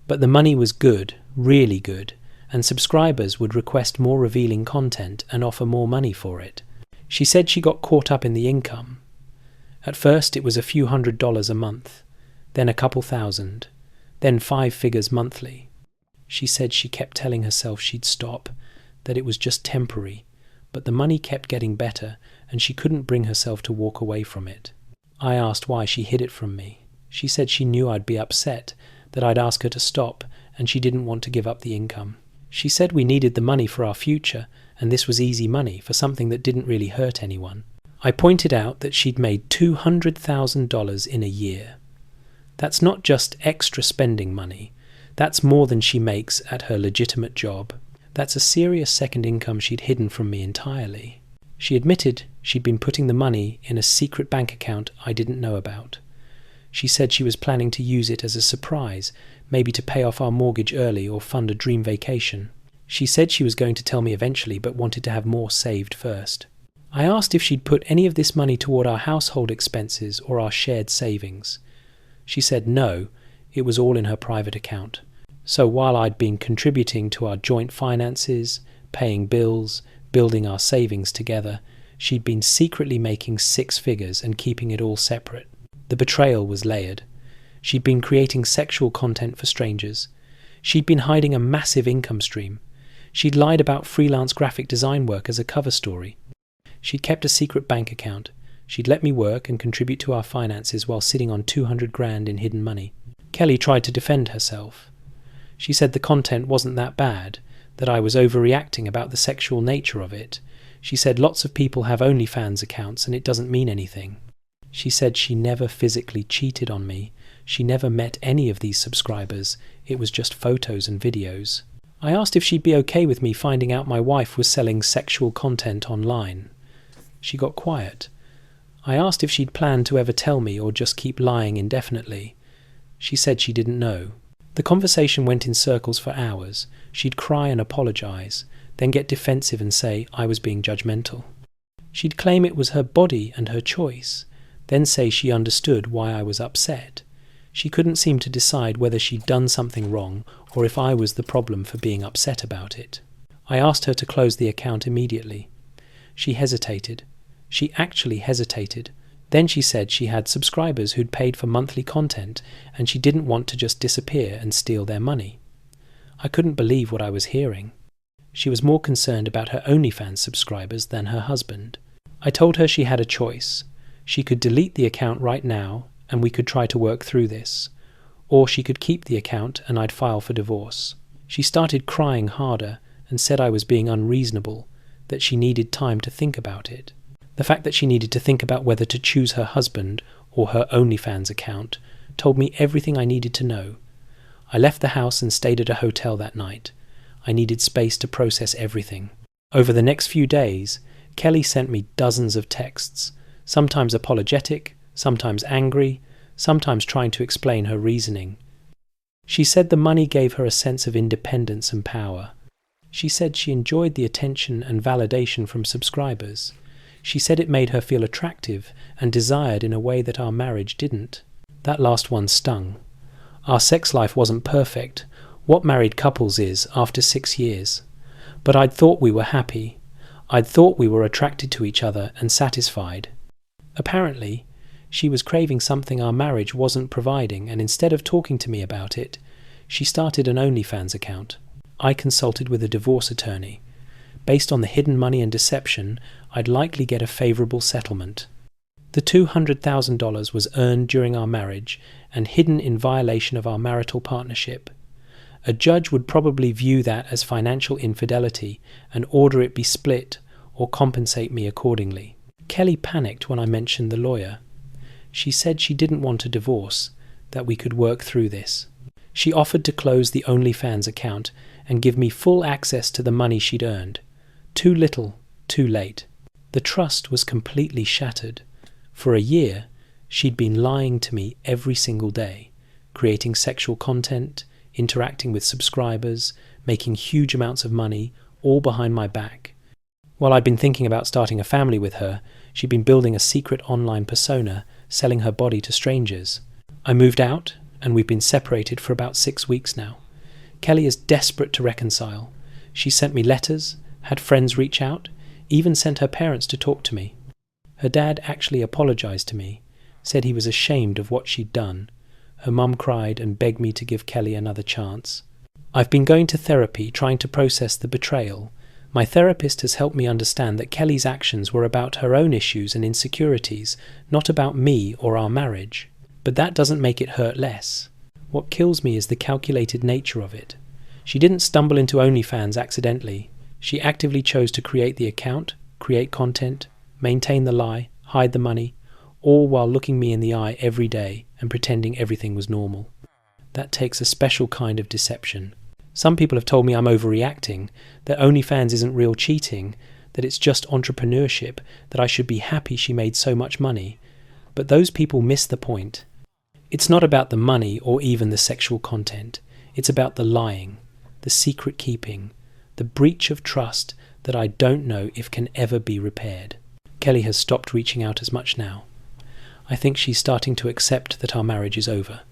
But the money was good, really good, and subscribers would request more revealing content and offer more money for it. She said she got caught up in the income. At first it was a few $100s a month, then a couple thousand, then 5 figures monthly. She said she kept telling herself she'd stop, that it was just temporary, but the money kept getting better and she couldn't bring herself to walk away from it. I asked why she hid it from me. She said she knew I'd be upset, that I'd ask her to stop, and she didn't want to give up the income. She said we needed the money for our future, and this was easy money for something that didn't really hurt anyone. I pointed out that she'd made $200,000 in a year. That's not just extra spending money. That's more than she makes at her legitimate job. That's a serious second income she'd hidden from me entirely. She admitted she'd been putting the money in a secret bank account I didn't know about. She said she was planning to use it as a surprise, maybe to pay off our mortgage early or fund a dream vacation. She said she was going to tell me eventually, but wanted to have more saved first. I asked if she'd put any of this money toward our household expenses or our shared savings. She said no, it was all in her private account. So while I'd been contributing to our joint finances, paying bills, building our savings together, she'd been secretly making 6 figures and keeping it all separate. The betrayal was layered. She'd been creating sexual content for strangers. She'd been hiding a massive income stream. She'd lied about freelance graphic design work as a cover story. She'd kept a secret bank account. She'd let me work and contribute to our finances while sitting on $200,000 in hidden money. Kelly tried to defend herself. She said the content wasn't that bad, that I was overreacting about the sexual nature of it. She said lots of people have OnlyFans accounts and it doesn't mean anything. She said she never physically cheated on me. She never met any of these subscribers. It was just photos and videos. I asked if she'd be okay with me finding out my wife was selling sexual content online. She got quiet. I asked if she'd planned to ever tell me or just keep lying indefinitely. She said she didn't know. The conversation went in circles for hours. She'd cry and apologize, then get defensive and say I was being judgmental. She'd claim it was her body and her choice, then say she understood why I was upset. She couldn't seem to decide whether she'd done something wrong or if I was the problem for being upset about it. I asked her to close the account immediately. She hesitated. She actually hesitated. Then she said she had subscribers who'd paid for monthly content and she didn't want to just disappear and steal their money. I couldn't believe what I was hearing. She was more concerned about her OnlyFans subscribers than her husband. I told her she had a choice. She could delete the account right now and we could try to work through this. Or she could keep the account and I'd file for divorce. She started crying harder and said I was being unreasonable, that she needed time to think about it. The fact that she needed to think about whether to choose her husband or her OnlyFans account told me everything I needed to know. I left the house and stayed at a hotel that night. I needed space to process everything. Over the next few days, Kelly sent me dozens of texts, sometimes apologetic, sometimes angry, sometimes trying to explain her reasoning. She said the money gave her a sense of independence and power. She said she enjoyed the attention and validation from subscribers. She said it made her feel attractive and desired in a way that our marriage didn't. That last one stung. Our sex life wasn't perfect, what married couples is after 6 years. But I'd thought we were happy. I'd thought we were attracted to each other and satisfied. Apparently, she was craving something our marriage wasn't providing, and instead of talking to me about it, she started an OnlyFans account. I consulted with a divorce attorney. Based on the hidden money and deception, I'd likely get a favourable settlement. The $200,000 was earned during our marriage and hidden in violation of our marital partnership. A judge would probably view that as financial infidelity and order it be split or compensate me accordingly. Kelly panicked when I mentioned the lawyer. She said she didn't want a divorce, that we could work through this. She offered to close the OnlyFans account and give me full access to the money she'd earned. Too little, too late. The trust was completely shattered. For a year, she'd been lying to me every single day, creating sexual content, interacting with subscribers, making huge amounts of money, all behind my back. While I'd been thinking about starting a family with her, she'd been building a secret online persona, selling her body to strangers. I moved out, and we've been separated for about 6 weeks now. Kelly is desperate to reconcile. She sent me letters, had friends reach out, even sent her parents to talk to me. Her dad actually apologized to me, said he was ashamed of what she'd done. Her mum cried and begged me to give Kelly another chance. I've been going to therapy trying to process the betrayal. My therapist has helped me understand that Kelly's actions were about her own issues and insecurities, not about me or our marriage. But that doesn't make it hurt less. What kills me is the calculated nature of it. She didn't stumble into OnlyFans accidentally. She actively chose to create the account, create content, maintain the lie, hide the money, all while looking me in the eye every day and pretending everything was normal. That takes a special kind of deception. Some people have told me I'm overreacting, that OnlyFans isn't real cheating, that it's just entrepreneurship, that I should be happy she made so much money. But those people miss the point. It's not about the money or even the sexual content. It's about the lying, the secret keeping, the breach of trust that I don't know if can ever be repaired. Kelly has stopped reaching out as much now. I think she's starting to accept that our marriage is over.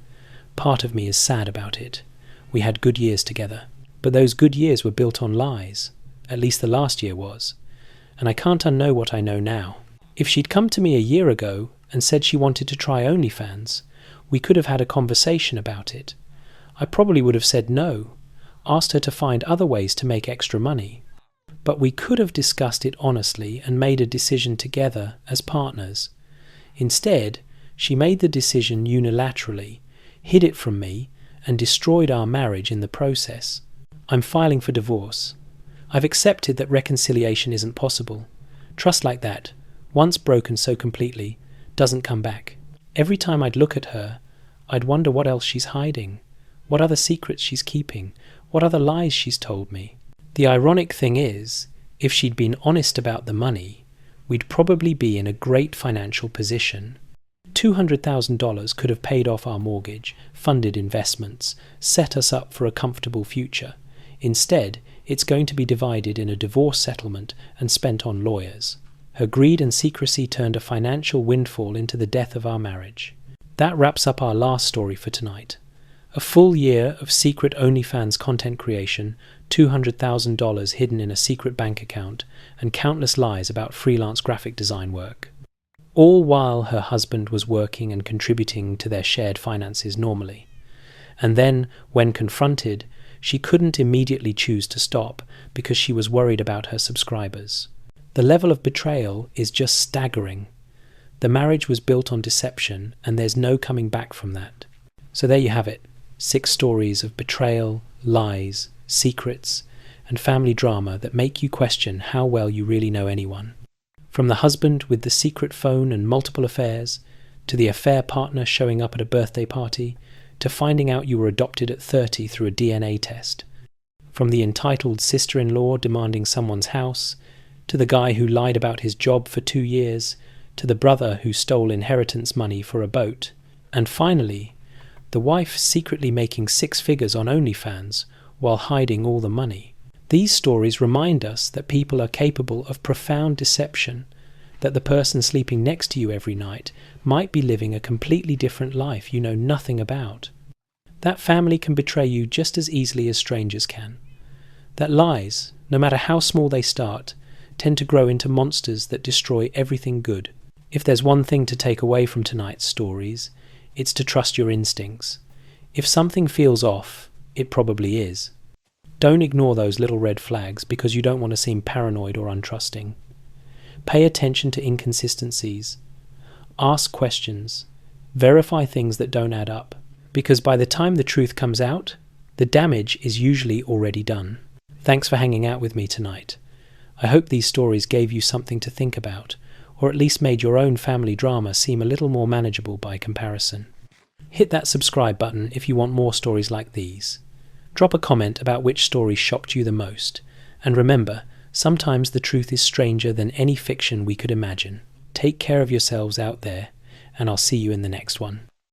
Part of me is sad about it. We had good years together, but those good years were built on lies. At least the last year was. And I can't unknow what I know now. If she'd come to me a year ago and said she wanted to try OnlyFans, we could have had a conversation about it. I probably would have said no, asked her to find other ways to make extra money. But we could have discussed it honestly and made a decision together as partners. Instead, she made the decision unilaterally, hid it from me, and destroyed our marriage in the process. I'm filing for divorce. I've accepted that reconciliation isn't possible. Trust like that, once broken so completely, doesn't come back. Every time I'd look at her, I'd wonder what else she's hiding, what other secrets she's keeping, what other lies she's told me. The ironic thing is, if she'd been honest about the money, we'd probably be in a great financial position. $200,000 could have paid off our mortgage, funded investments, set us up for a comfortable future. Instead, it's going to be divided in a divorce settlement and spent on lawyers. Her greed and secrecy turned a financial windfall into the death of our marriage. That wraps up our last story for tonight. A full year of secret OnlyFans content creation, $200,000 hidden in a secret bank account, and countless lies about freelance graphic design work. All while her husband was working and contributing to their shared finances normally. And then, when confronted, she couldn't immediately choose to stop because she was worried about her subscribers. The level of betrayal is just staggering. The marriage was built on deception, and there's no coming back from that. So there you have it, 6 stories of betrayal, lies, secrets, and family drama that make you question how well you really know anyone. From the husband with the secret phone and multiple affairs, to the affair partner showing up at a birthday party, to finding out you were adopted at 30 through a DNA test. From the entitled sister-in-law demanding someone's house, to the guy who lied about his job for 2 years, to the brother who stole inheritance money for a boat, and finally, the wife secretly making 6 figures on OnlyFans while hiding all the money. These stories remind us that people are capable of profound deception, that the person sleeping next to you every night might be living a completely different life you know nothing about. That family can betray you just as easily as strangers can. That lies, no matter how small they start, tend to grow into monsters that destroy everything good. If there's one thing to take away from tonight's stories, it's to trust your instincts. If something feels off, it probably is. Don't ignore those little red flags because you don't want to seem paranoid or untrusting. Pay attention to inconsistencies. Ask questions. Verify things that don't add up. Because by the time the truth comes out, the damage is usually already done. Thanks for hanging out with me tonight. I hope these stories gave you something to think about, or at least made your own family drama seem a little more manageable by comparison. Hit that subscribe button if you want more stories like these. Drop a comment about which story shocked you the most. And remember, sometimes the truth is stranger than any fiction we could imagine. Take care of yourselves out there, and I'll see you in the next one.